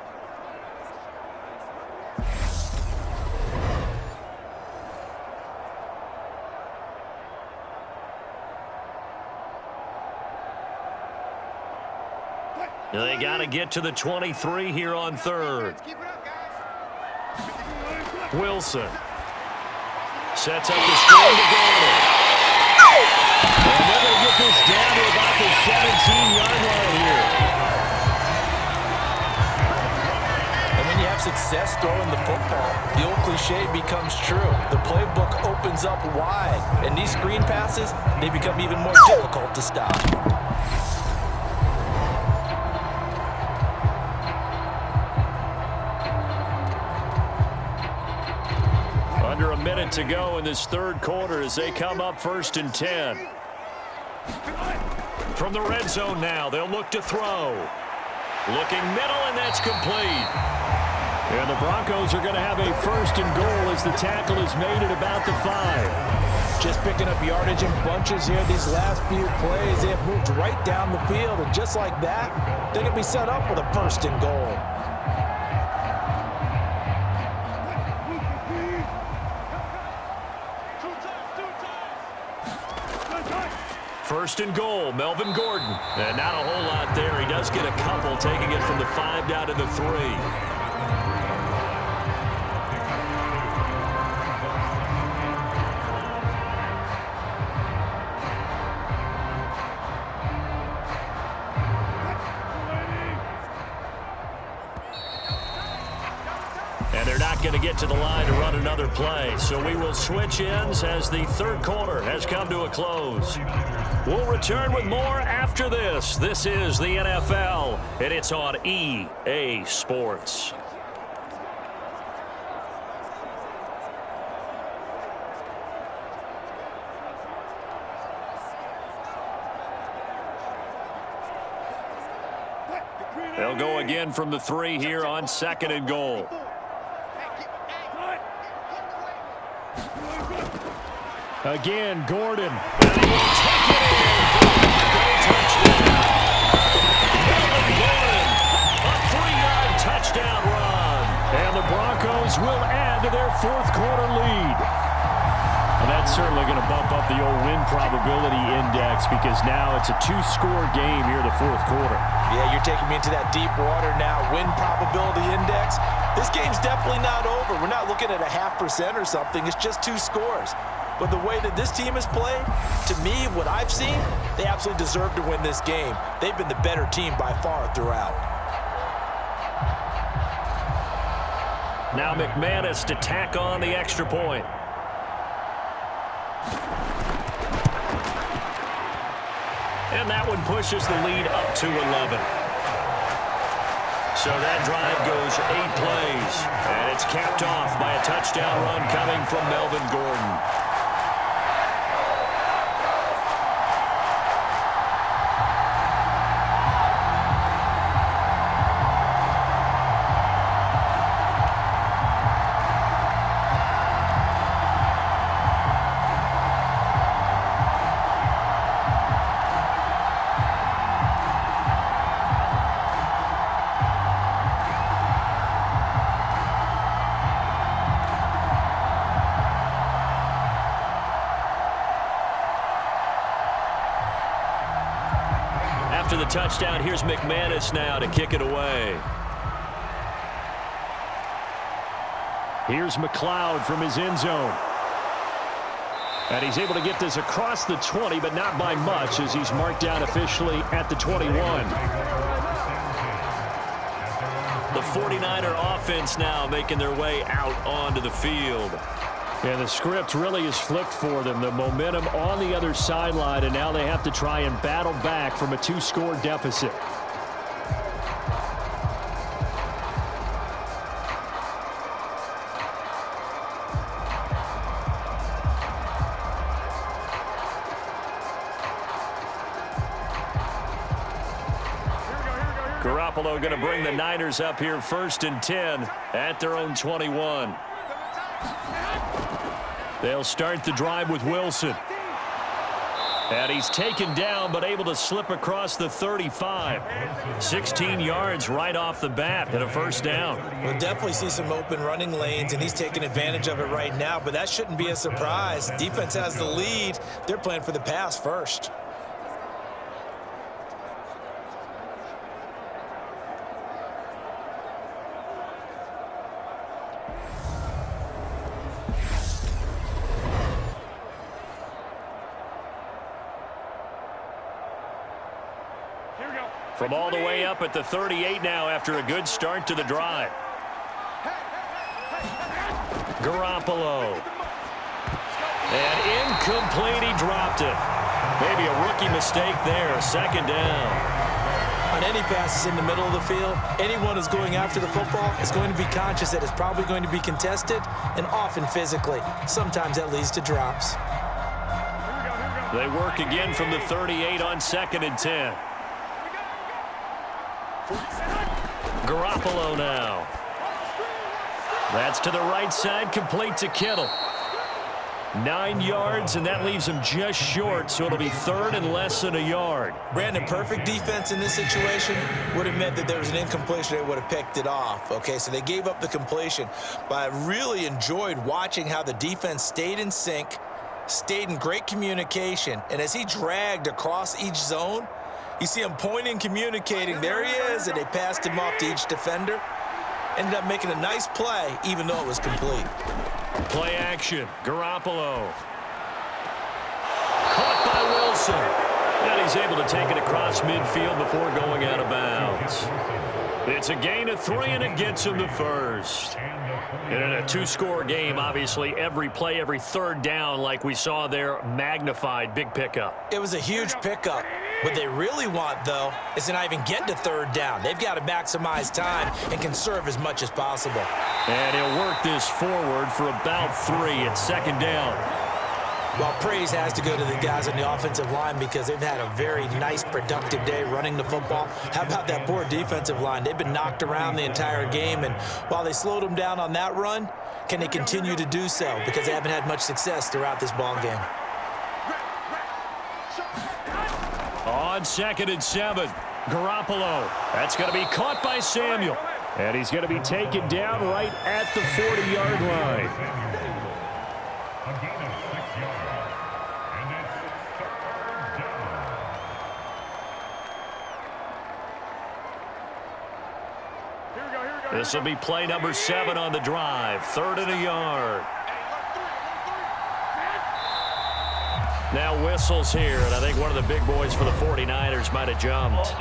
Speaker 1: They got to get to the 23 here on 3rd. Wilson sets up the screen to Gordon.
Speaker 3: And they're going to get this down to about the 17-yard line here.
Speaker 2: And when you have success throwing the football, the old cliche becomes true. The playbook opens up wide, and these screen passes, they become even more difficult to stop.
Speaker 1: Under a minute to go in this 3rd quarter as they come up 1st and 10. From the red zone now, they'll look to throw. Looking middle, and that's complete.
Speaker 3: And the Broncos are going to have a 1st and goal as the tackle is made at about the 5.
Speaker 2: Just picking up yardage in bunches here these last few plays. They have moved right down the field, and just like that, they're going to be set up with a 1st and goal.
Speaker 1: 1st and goal, Melvin Gordon. And not a whole lot there. He does get a couple, taking it from the 5 down to the 3. And they're not going to get to the line to run another play. So we will switch ends as the 3rd quarter has come to a close. We'll return with more after this. This is the NFL, and it's on EA Sports. They'll go again from the 3 here on 2nd and goal.
Speaker 3: Again, Gordon.
Speaker 1: And he will take it in. Touchdown. Melvin Gordon, a 3-yard touchdown run.
Speaker 3: And the Broncos will add to their 4th quarter lead. And that's certainly going to bump up the old win probability index because now it's a 2-score game here in the 4th quarter.
Speaker 2: Yeah, you're taking me into that deep water now. Win probability index. This game's definitely not over. We're not looking at a 0.5% or something. It's just 2 scores. But the way that this team has played, to me, what I've seen, they absolutely deserve to win this game. They've been the better team by far throughout.
Speaker 1: Now McManus to tack on the extra point. And that one pushes the lead up to 11. So that drive goes 8 plays. And it's capped off by a touchdown run coming from Melvin Gordon. After the touchdown, here's McManus now to kick it away.
Speaker 3: Here's McLeod from his end zone. And he's able to get this across the 20, but not by much, as he's marked down officially at the 21.
Speaker 1: The 49er offense now making their way out onto the field.
Speaker 3: And the script really is flipped for them. The momentum on the other sideline, and now they have to try and battle back from a 2-score deficit.
Speaker 1: Garoppolo going to bring the Niners up here 1st and 10 at their own 21. They'll start the drive with Wilson. And he's taken down, but able to slip across the 35. 16 yards right off the bat and a 1st down.
Speaker 5: We'll definitely see some open running lanes, and he's taking advantage of it right now, but that shouldn't be a surprise. Defense has the lead. They're playing for the pass first.
Speaker 1: From all the way up at the 38 now after a good start to the drive. Garoppolo. And incomplete, he dropped it. Maybe a rookie mistake there, 2nd down.
Speaker 5: On any passes in the middle of the field, anyone who's going after the football is going to be conscious that it's probably going to be contested, and often physically. Sometimes that leads to drops.
Speaker 1: They work again from the 38 on 2nd and 10. Garoppolo now. That's to the right side, complete to Kittle. 9 yards, and that leaves him just short, so it'll be 3rd and less than a yard.
Speaker 5: Brandon, perfect defense in this situation would have meant that there was an incompletion. They would have picked it off. Okay, so they gave up the completion, but I really enjoyed watching how the defense stayed in sync, stayed in great communication, and as he dragged across each zone, you see him pointing, communicating. There he is, and they passed him off to each defender. Ended up making a nice play, even though it was complete.
Speaker 1: Play action. Garoppolo. Caught by Wilson. And he's able to take it across midfield before going out of bounds. It's a gain of 3, and it gets him the 1st. And in a 2-score game, obviously, every play, every 3rd down, like we saw there, magnified. Big pickup.
Speaker 5: It was a huge pickup. What they really want, though, is to not even get to 3rd down. They've got to maximize time and conserve as much as possible.
Speaker 1: And he'll work this forward for about 3 at 2nd down.
Speaker 5: Well, praise has to go to the guys on the offensive line because they've had a very nice, productive day running the football. How about that poor defensive line? They've been knocked around the entire game, and while they slowed them down on that run, can they continue to do so? Because they haven't had much success throughout this ball game.
Speaker 1: On 2nd and 7, Garoppolo. That's going to be caught by Samuel.
Speaker 3: And he's going to be taken down right at the 40-yard line.
Speaker 1: This will be play number 7 on the drive. 3rd and a yard. Now whistles here, and I think one of the big boys for the 49ers might have jumped.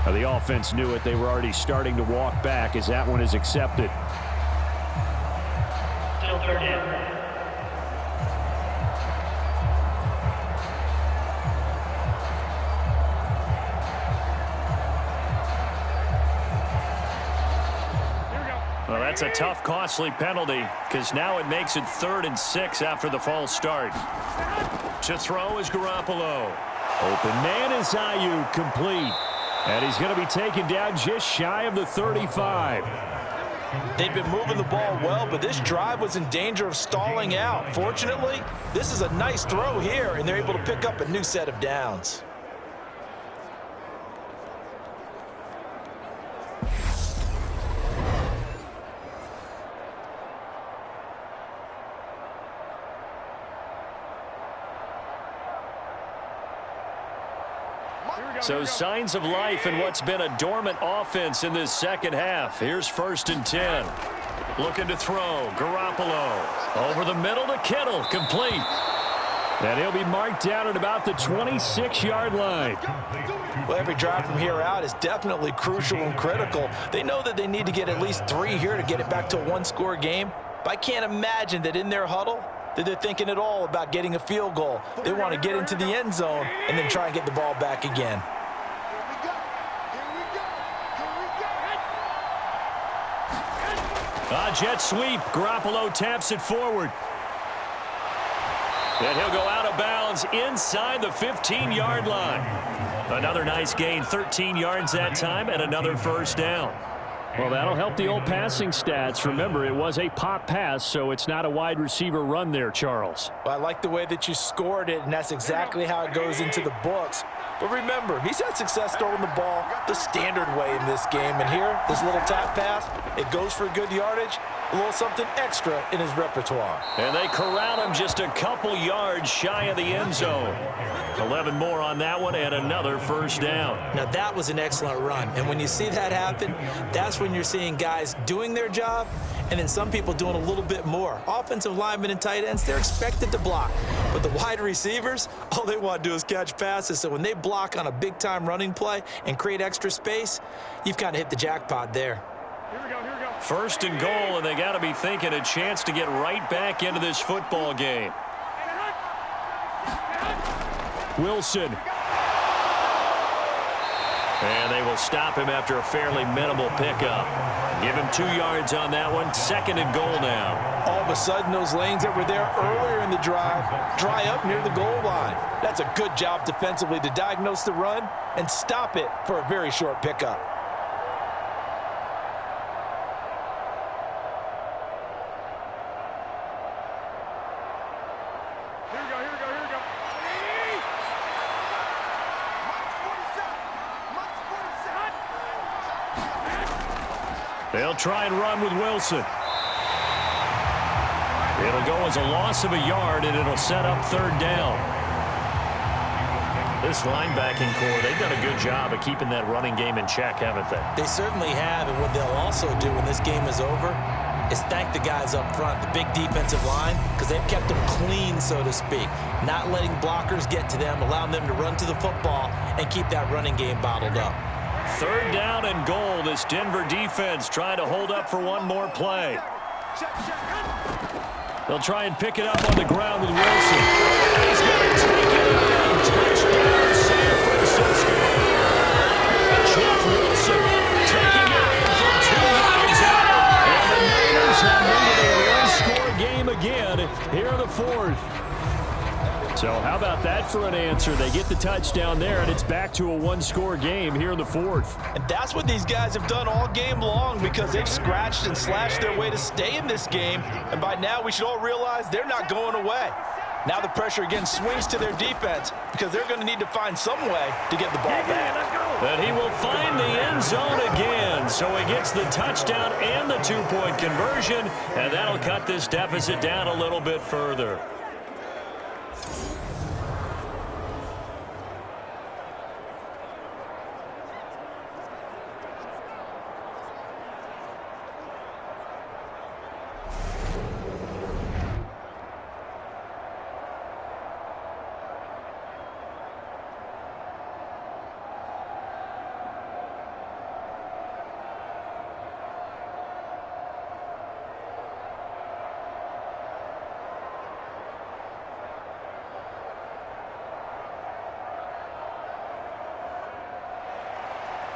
Speaker 3: Now the offense knew it. They were already starting to walk back as that one is accepted.
Speaker 7: Still 3rd in.
Speaker 1: Well, that's a tough, costly penalty because now it makes it 3rd and 6 after the false start. To throw is Garoppolo.
Speaker 3: Open man is Ayuk, complete. And he's going to be taken down just shy of the 35.
Speaker 2: They've been moving the ball well, but this drive was in danger of stalling out. Fortunately, this is a nice throw here, and they're able to pick up a new set of downs.
Speaker 3: So signs of life in what's been a dormant offense in this second half. Here's 1st and 10. Looking to throw. Garoppolo. Over the middle to Kittle. Complete. And he'll be marked down at about the 26-yard line.
Speaker 2: Well, every drive from here out is definitely crucial and critical. They know that they need to get at least 3 here to get it back to a one-score game. But I can't imagine that in their huddle that they're thinking at all about getting a field goal. They want to get into the end zone and then try and get the ball back again.
Speaker 3: Jet sweep. Garoppolo taps it forward. And he'll go out of bounds inside the 15-yard line. Another nice gain, 13 yards that time, and another first down. Well, that'll help the old passing stats. Remember, it was a pop pass, so it's not a wide receiver run there, Charles.
Speaker 2: Well, I like the way that you scored it, and that's exactly how it goes into the books. But remember, he's had success throwing the ball the standard way in this game. And here, this little tap pass, it goes for good yardage, a little something extra in his repertoire.
Speaker 3: And they corral him just a couple yards shy of the end zone. 11 more on that one, and another first down.
Speaker 2: Now, that was an excellent run. And when you see that happen, that's when you're seeing guys doing their job and then some people doing a little bit more. Offensive linemen and tight ends, they're expected to block. But the wide receivers, all they want to do is catch passes. So when they block on a big-time running play and create extra space, you've kind of hit the jackpot there.
Speaker 6: Here we go.
Speaker 3: 1st and goal, and they got to be thinking a chance to get right back into this football game. Wilson. And they will stop him after a fairly minimal pickup. Give him 2 yards on that one. 2nd and goal now.
Speaker 2: All of a sudden, those lanes that were there earlier in the drive dry up near the goal line. That's a good job defensively to diagnose the run and stop it for a very short pickup.
Speaker 6: Here we go.
Speaker 3: They'll try and run with Wilson. It'll go as a loss of a yard, and it'll set up 3rd down. This linebacking core, they've done a good job of keeping that running game in check, haven't they?
Speaker 2: They certainly have, and what they'll also do when this game is over is thank the guys up front, the big defensive line, because they've kept them clean, so to speak. Not letting blockers get to them, allowing them to run to the football and keep that running game bottled up.
Speaker 3: 3rd down and goal. This Denver defense trying to hold up for one more play. They'll try and pick it up on the ground with Wilson. He's going to take it in. Touchdown, San Francisco. Jeff Wilson taking it in for 2 yards out. And the Niners have made it a one-score game again here in the 4th. So how about that for an answer? They get the touchdown there, and it's back to a one-score game here in the 4th.
Speaker 2: And that's what these guys have done all game long because they've scratched and slashed their way to stay in this game. And by now, we should all realize they're not going away. Now the pressure again swings to their defense because they're going to need to find some way to get the ball back.
Speaker 3: And he will find the end zone again. So he gets the touchdown and the 2-point conversion, and that'll cut this deficit down a little bit further.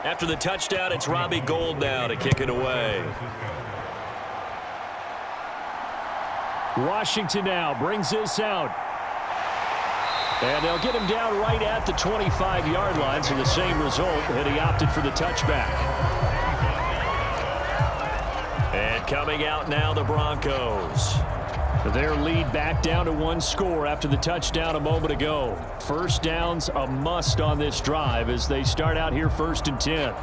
Speaker 3: After the touchdown, it's Robbie Gould now to kick it away. Washington now brings this out. And they'll get him down right at the 25-yard line, so the same result, and he opted for the touchback. And coming out now, the Broncos. Their lead back down to 1 score after the touchdown a moment ago. First down's a must on this drive as they start out here 1st and 10.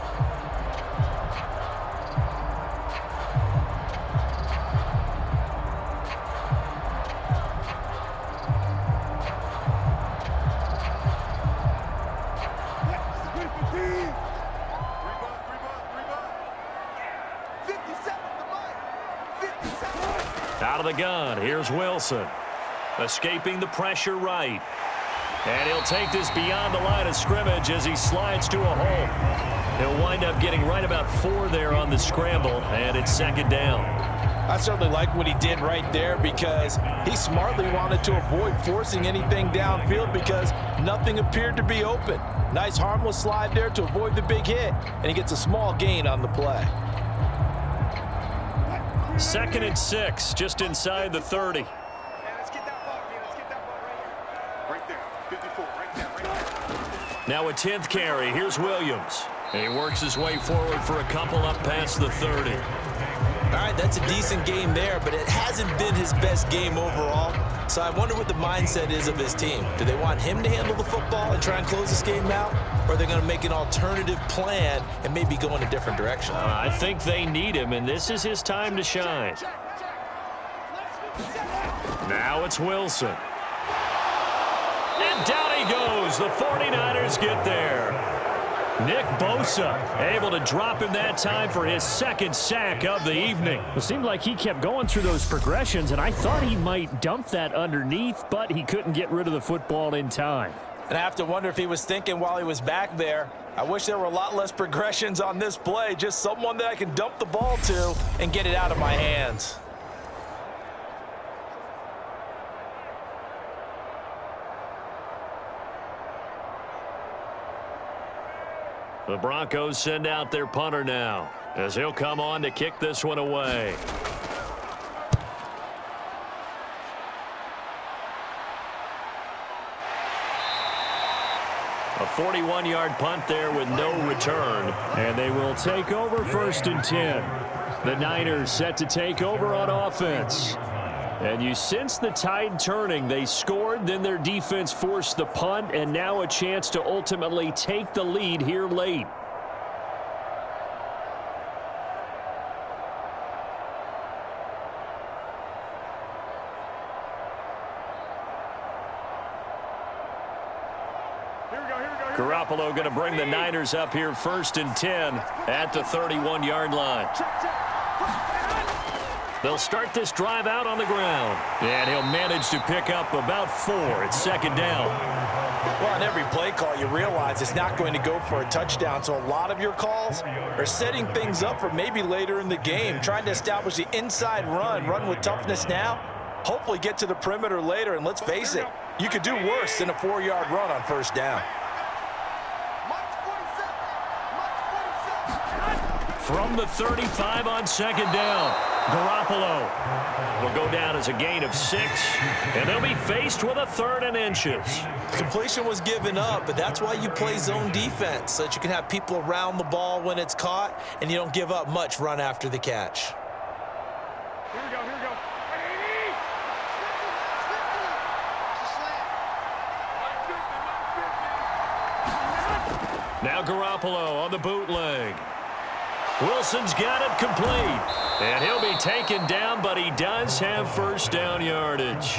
Speaker 1: Out of the gun, here's Wilson. Escaping the pressure right. And he'll take this beyond the line of scrimmage as he slides to a hole. He'll wind up getting right about 4 there on the scramble, and it's second down.
Speaker 2: I certainly like what he did right there because he smartly wanted to avoid forcing anything downfield because nothing appeared to be open. Nice harmless slide there to avoid the big hit, and he gets a small gain on the play.
Speaker 1: 2nd and 6, just inside the 30.
Speaker 6: Let's get that ball, man. Let's get that ball right here. Right there. 54. Right there. Right there.
Speaker 1: Now a 10th carry. Here's Williams. And he works his way forward for a couple up past the 30.
Speaker 5: All right, that's a decent game there, but it hasn't been his best game overall. So I wonder what the mindset is of his team. Do they want him to handle the football and try and close this game out? Or are they going to make an alternative plan and maybe go in a different direction?
Speaker 1: I think they need him, and this is his time to shine. Now it's Wilson. And down he goes. The 49ers get there. Nick Bosa able to drop him that time for his 2nd sack of the evening.
Speaker 3: It seemed like he kept going through those progressions, and I thought he might dump that underneath, but he couldn't get rid of the football in time.
Speaker 2: And I have to wonder if he was thinking while he was back there, I wish there were a lot less progressions on this play, just someone that I can dump the ball to and get it out of my hands.
Speaker 1: The Broncos send out their punter now as he'll come on to kick this one away. A 41-yard punt there with no return.
Speaker 3: And they will take over 1st and 10. The Niners set to take over on offense. And you sense the tide turning. They scored, then their defense forced the punt, and now a chance to ultimately take the lead here late. Garoppolo going to bring the Niners up here 1st and 10 at the 31-yard line. They'll start this drive out on the ground. And he'll manage to pick up about 4. It's 2nd down.
Speaker 2: Well, on every play call, you realize it's not going to go for a touchdown. So a lot of your calls are setting things up for maybe later in the game, trying to establish the inside run with toughness now, hopefully get to the perimeter later. And let's face it, you could do worse than a 4-yard run on 1st down.
Speaker 1: From the 35 on 2nd down, Garoppolo will go down as a gain of 6, and they'll be faced with a 3rd and inches.
Speaker 5: Completion was given up, but that's why you play zone defense, so that you can have people around the ball when it's caught, and you don't give up much run after the catch.
Speaker 6: Here we go. Here we go.
Speaker 1: Now Garoppolo on the bootleg. Wilson's got it complete. And he'll be taken down, but he does have 1st down yardage.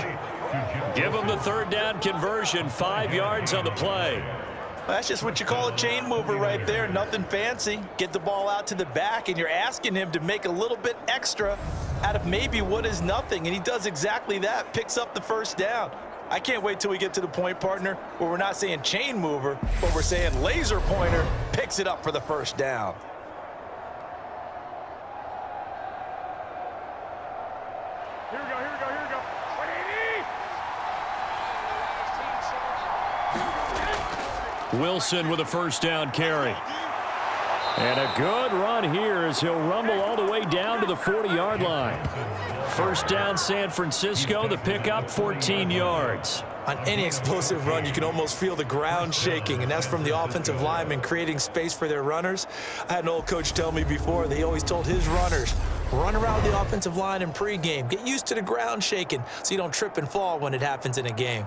Speaker 1: Give him the 3rd down conversion, 5 yards on the play.
Speaker 2: That's just what you call a chain mover right there. Nothing fancy. Get the ball out to the back, and you're asking him to make a little bit extra out of maybe what is nothing. And he does exactly that, picks up the 1st down. I can't wait till we get to the point, partner, where we're not saying chain mover, but we're saying laser pointer picks it up for the 1st down.
Speaker 6: Here we go. Here we go. Here we go.
Speaker 3: Wilson with a 1st down carry. And a good run here as he'll rumble all the way down to the 40-yard line. 1st down San Francisco, the pickup 14 yards.
Speaker 5: On any explosive run, you can almost feel the ground shaking, and that's from the offensive linemen creating space for their runners. I had an old coach tell me before that he always told his runners, run around the offensive line in pregame. Get used to the ground shaking so you don't trip and fall when it happens in a game.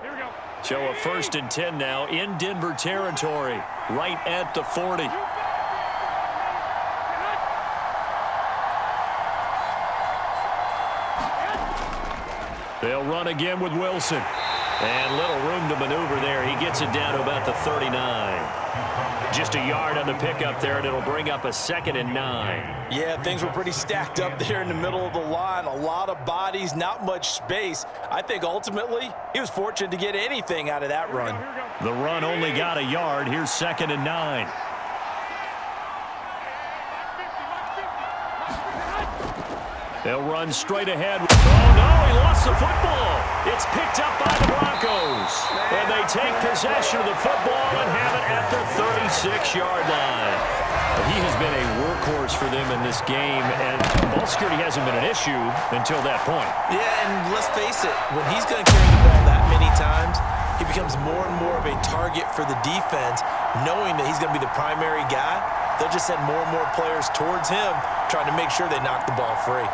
Speaker 6: Here we go.
Speaker 1: So a 1st and 10 now in Denver territory, right at the 40. They'll run again with Wilson.
Speaker 3: And little room to maneuver there. He gets it down to about the 39. Just a yard on the pickup there, and it'll bring up a 2nd and 9.
Speaker 2: Yeah, things were pretty stacked up there in the middle of the line. A lot of bodies, not much space. I think ultimately he was fortunate to get anything out of that run.
Speaker 3: The run only got a yard. Here's 2nd and 9. They'll run straight ahead. Oh, no, he lost the football. It's picked up by the Broncos. And they take possession of the football and have it at the 36-yard line. He has been a workhorse for them in this game, and ball security hasn't been an issue until that point.
Speaker 5: Yeah, and let's face it, when he's going to carry the ball that many times, he becomes more and more of a target for the defense, knowing that he's going to be the primary guy. They'll just send more and more players towards him, trying to make sure they knock the ball free.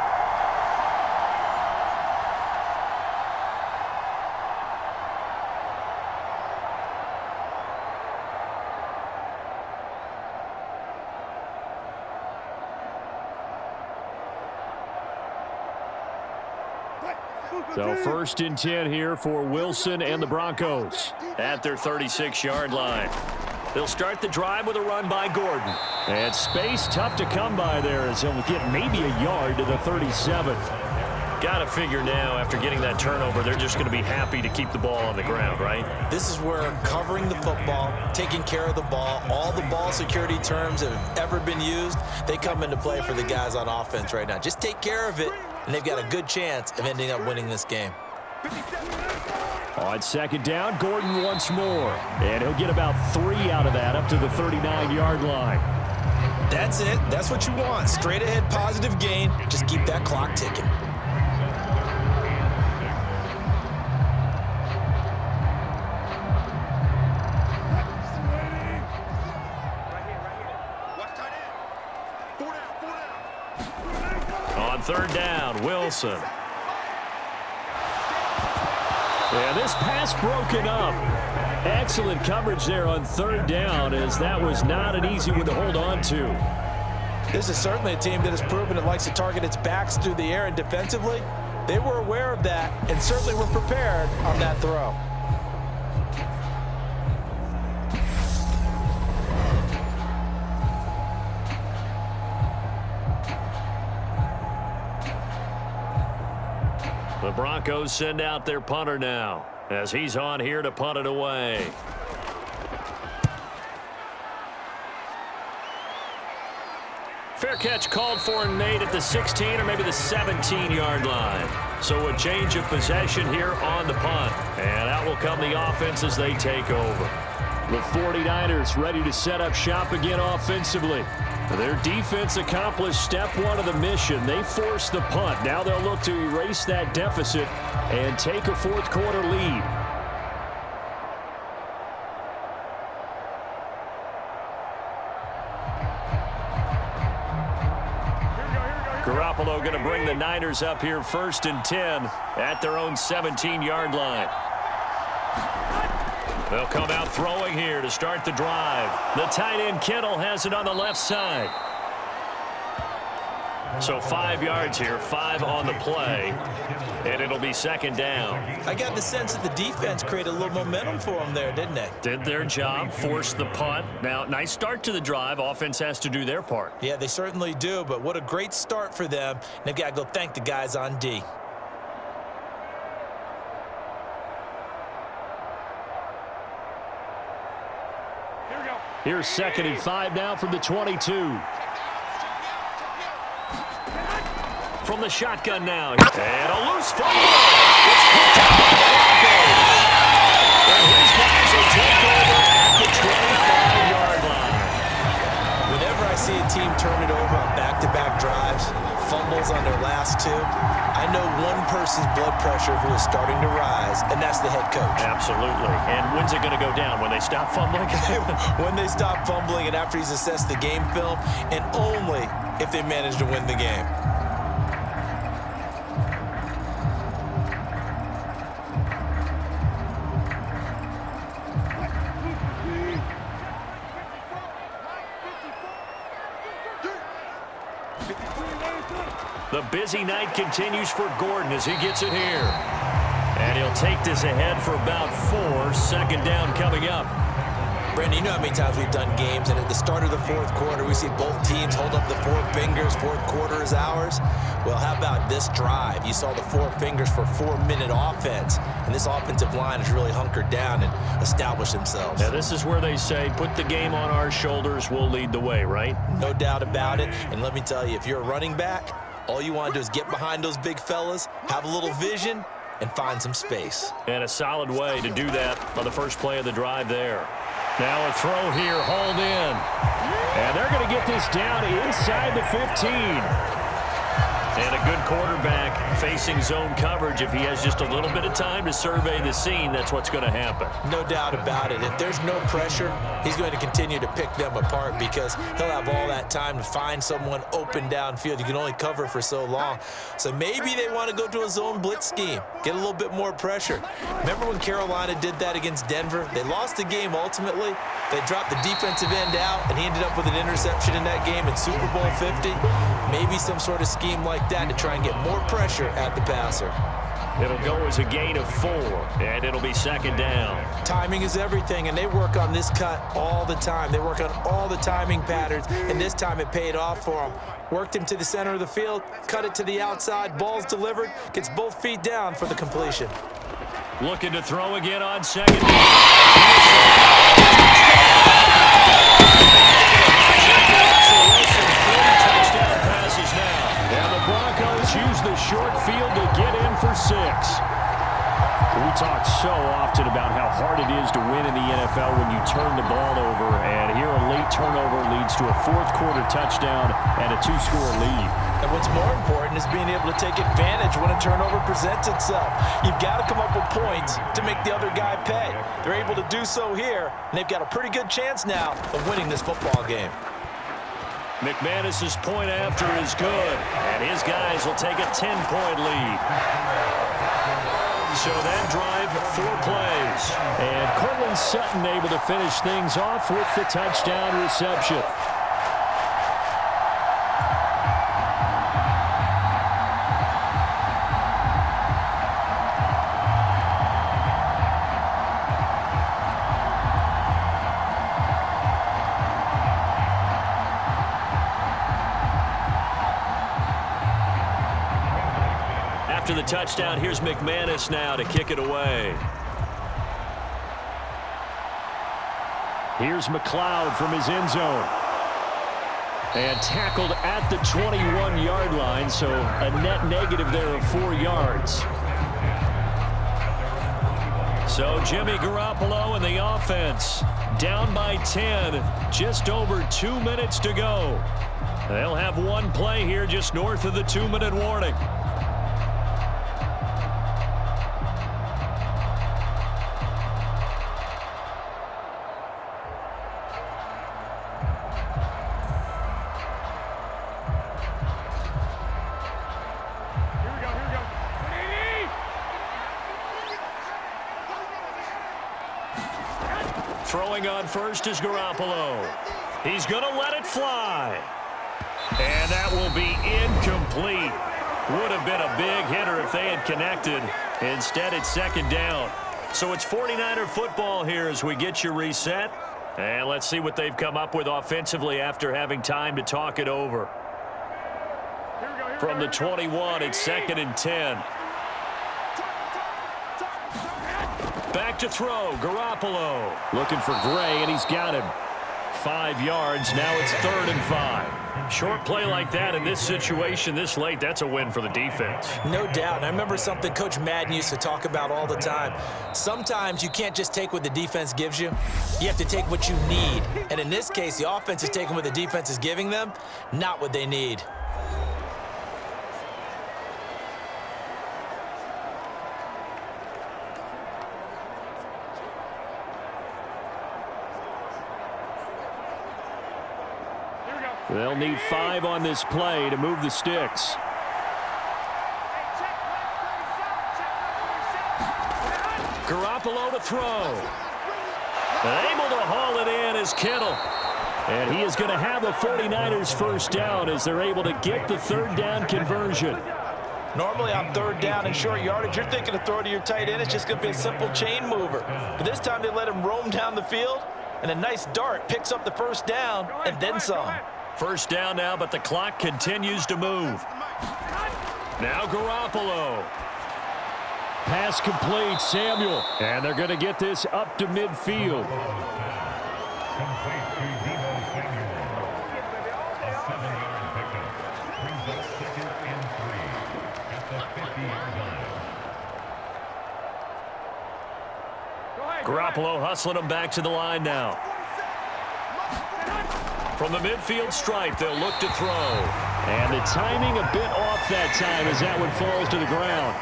Speaker 3: So 1st and 10 here for Wilson and the Broncos at their 36-yard line. They'll start the drive with a run by Gordon. And space tough to come by there as he'll get maybe a yard to the 37. Got to figure now after getting that turnover, they're just going to be happy to keep the ball on the ground, right?
Speaker 5: This is where covering the football, taking care of the ball, all the ball security terms that have ever been used, they come into play for the guys on offense right now. Just take care of it, and they've got a good chance of ending up winning this game.
Speaker 3: On 2nd down, Gordon once more. And he'll get about 3 out of that up to the 39-yard line.
Speaker 5: That's it. That's what you want. Straight ahead positive gain. Just keep that clock ticking.
Speaker 3: On 3rd down, Wilson. Yeah, this pass broken up. Excellent coverage there on 3rd down, as that was not an easy one to hold on to.
Speaker 2: This is certainly a team that has proven it likes to target its backs through the air, and defensively, they were aware of that and certainly were prepared on that throw.
Speaker 3: The Broncos send out their punter now as he's on here to punt it away. Fair catch called for and made at the 16 or maybe the 17-yard line. So a change of possession here on the punt. And out will come the offense as they take over. The 49ers ready to set up shop again offensively. Their defense accomplished step 1 of the mission. They forced the punt. Now they'll look to erase that deficit and take a 4th quarter lead. Garoppolo going to bring the Niners up here 1st and 10 at their own 17-yard line. They'll come out throwing here to start the drive. The tight end Kittle has it on the left side. So 5 yards here, 5 on the play, and it'll be 2nd down.
Speaker 5: I got the sense that the defense created a little momentum for them there, didn't they?
Speaker 3: Did their job, forced the punt. Now, nice start to the drive. Offense has to do their part.
Speaker 5: Yeah, they certainly do, but what a great start for them. They've got to go thank the guys on D.
Speaker 3: Here's 2nd and 5 now from the 22. From the shotgun now. And a loose fumble. It's picked up by the Broncos. And his guys will take over at the 25-yard line.
Speaker 5: Whenever I see a team turn it over on back-to-back drives, fumbles on their last 2, I know one person's blood pressure who is starting to rise, and that's the head coach.
Speaker 3: Absolutely. And when's it going to go down? When they stop fumbling?
Speaker 5: When they stop fumbling and after he's assessed the game film, and only if they manage to win the game.
Speaker 3: The busy night continues for Gordon as he gets it here. And he'll take this ahead for about 4. Second down coming up.
Speaker 5: Brandon, you know how many times we've done games, and at the start of the fourth quarter, we see both teams hold up the 4 fingers, fourth quarter is ours. Well, how about this drive? You saw the 4 fingers for 4-minute offense, and this offensive line has really hunkered down and established themselves.
Speaker 3: Now, this is where they say, put the game on our shoulders, we'll lead the way, right?
Speaker 5: No doubt about it, and let me tell you, if you're a running back, all you want to do is get behind those big fellas, have a little vision, and find some space.
Speaker 3: And a solid way to do that on the first play of the drive there. Now a throw here, hauled in. And they're going to get this down inside the 15. And a good quarterback facing zone coverage. If he has just a little bit of time to survey the scene, that's what's going to happen.
Speaker 5: No doubt about it. If there's no pressure, he's going to continue to pick them apart because he'll have all that time to find someone open downfield. You can only cover for so long. So maybe they want to go to a zone blitz scheme, get a little bit more pressure. Remember when Carolina did that against Denver? They lost the game ultimately. They dropped the defensive end out, and he ended up with an interception in that game in Super Bowl 50. Maybe some sort of scheme like that to try and get more pressure at the passer.
Speaker 3: It'll go as a gain of 4, and it'll be second down.
Speaker 5: Timing is everything, and they work on this cut all the time. They work on all the timing patterns, and this time it paid off for them. Worked him to the center of the field, cut it to the outside, ball's delivered, gets both feet down for the completion.
Speaker 3: Looking to throw again on second. Touchdown passes now. And the Broncos use the short field to get in for 6. We talk so often about how hard it is to win in the NFL when you turn the ball over, and here a late turnover leads to a fourth-quarter touchdown and a 2-score lead.
Speaker 2: And what's more important is being able to take advantage when a turnover presents itself. You've got to come up with points to make the other guy pay. They're able to do so here, and they've got a pretty good chance now of winning this football game.
Speaker 3: McManus's point after is good, and his guys will take a 10-point lead. So that drive, 4 plays. And Cortland Sutton able to finish things off with the touchdown reception. After the touchdown, here's McManus now to kick it away. Here's McLeod from his end zone. And tackled at the 21-yard line, so a net negative there of 4 yards. So Jimmy Garoppolo and the offense down by 10, just over 2 minutes to go. They'll have one play here just north of the 2-minute warning. Throwing on first is Garoppolo. He's going to let it fly. And that will be incomplete. Would have been a big hitter if they had connected. Instead, it's second down. So it's 49er football here as we get you reset. And let's see what they've come up with offensively after having time to talk it over. From the 21, it's 2nd and 10. Back to throw, Garoppolo. Looking for Gray, and he's got him. 5 yards, now it's 3rd and 5. Short play like that in this situation this late, that's a win for the defense.
Speaker 5: No doubt. And I remember something Coach Madden used to talk about all the time. Sometimes you can't just take what the defense gives you. You have to take what you need. And in this case, the offense is taking what the defense is giving them, not what they need.
Speaker 3: They'll need 5 on this play to move the sticks. Garoppolo to throw. Able to haul it in is Kittle. And he is going to have a 49ers first down as they're able to get the 3rd down conversion.
Speaker 2: Normally on third down and short yardage, you're thinking to throw to your tight end. It's just going to be a simple chain mover. But this time they let him roam down the field, and a nice dart picks up the first down and then some.
Speaker 1: First down now, but the clock continues to move. Now Garoppolo.
Speaker 3: Pass complete, Samuel. And they're going to get this up to midfield.
Speaker 1: Garoppolo hustling him back to the line now. From the midfield stripe, they'll look to throw.
Speaker 3: And the timing a bit off that time as that one falls to the ground.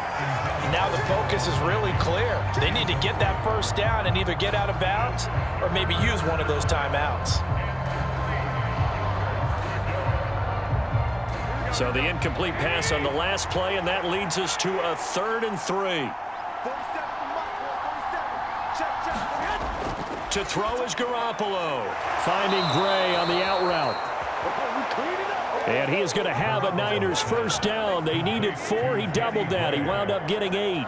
Speaker 2: And now the focus is really clear. They need to get that first down and either get out of bounds or maybe use one of those timeouts.
Speaker 1: So the incomplete pass on the last play, and that leads us to a 3rd and 3. To throw is Garoppolo.
Speaker 3: Finding Gray on the out route. And he is going to have a Niners first down. They needed 4. He doubled that. He wound up getting 8.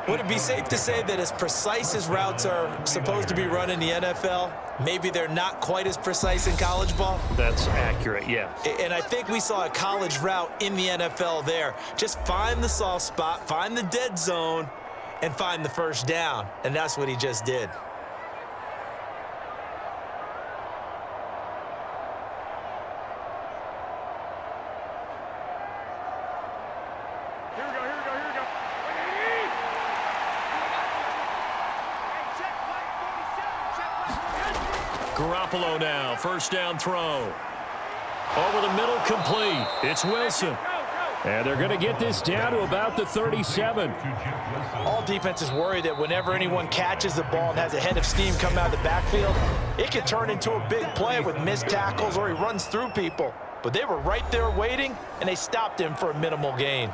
Speaker 5: Would it be safe to say that as precise as routes are supposed to be run in the NFL, maybe they're not quite as precise in college ball?
Speaker 1: That's accurate, yeah.
Speaker 5: And I think we saw a college route in the NFL there. Just find the soft spot, find the dead zone, and find the first down. And that's what he just did.
Speaker 1: Garoppolo now, first down throw. Over the middle, complete. It's Wilson.
Speaker 3: And they're going to get this down to about the 37.
Speaker 2: All defenses worry that whenever anyone catches the ball and has a head of steam come out of the backfield, it can turn into a big play with missed tackles or he runs through people. But they were right there waiting, and they stopped him for a minimal gain.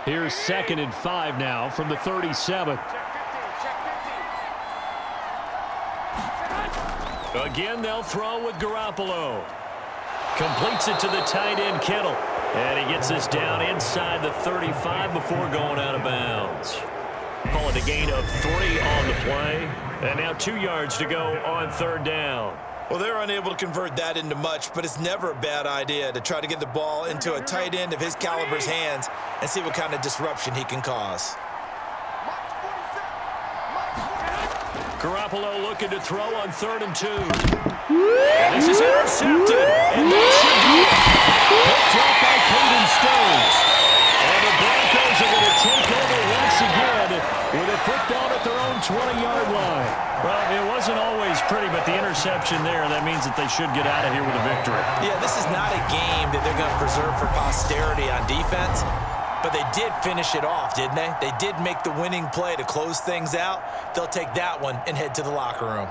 Speaker 3: Here's 2nd and 5 now from the 37.
Speaker 1: Again, they'll throw with Garoppolo. Completes it to the tight end, Kittle. And he gets this down inside the 35 before going out of bounds. Call it a gain of 3 on the play. And now 2 yards to go on 3rd down.
Speaker 5: Well, they're unable to convert that into much, but it's never a bad idea to try to get the ball into a tight end of his caliber's hands and see what kind of disruption he can cause.
Speaker 1: Garoppolo looking to throw on 3rd and 2. And this is intercepted. And that should be it. Picked up by Caden Stones. And the Broncos are going to take over once again with a football at their own 20-yard line. Well, it wasn't always pretty, but the interception there, that means that they should get out of here with a victory.
Speaker 5: Yeah, this is not a game that they're going to preserve for posterity on defense, but they did finish it off, didn't they? They did make the winning play to close things out. They'll take that one and head to the locker room.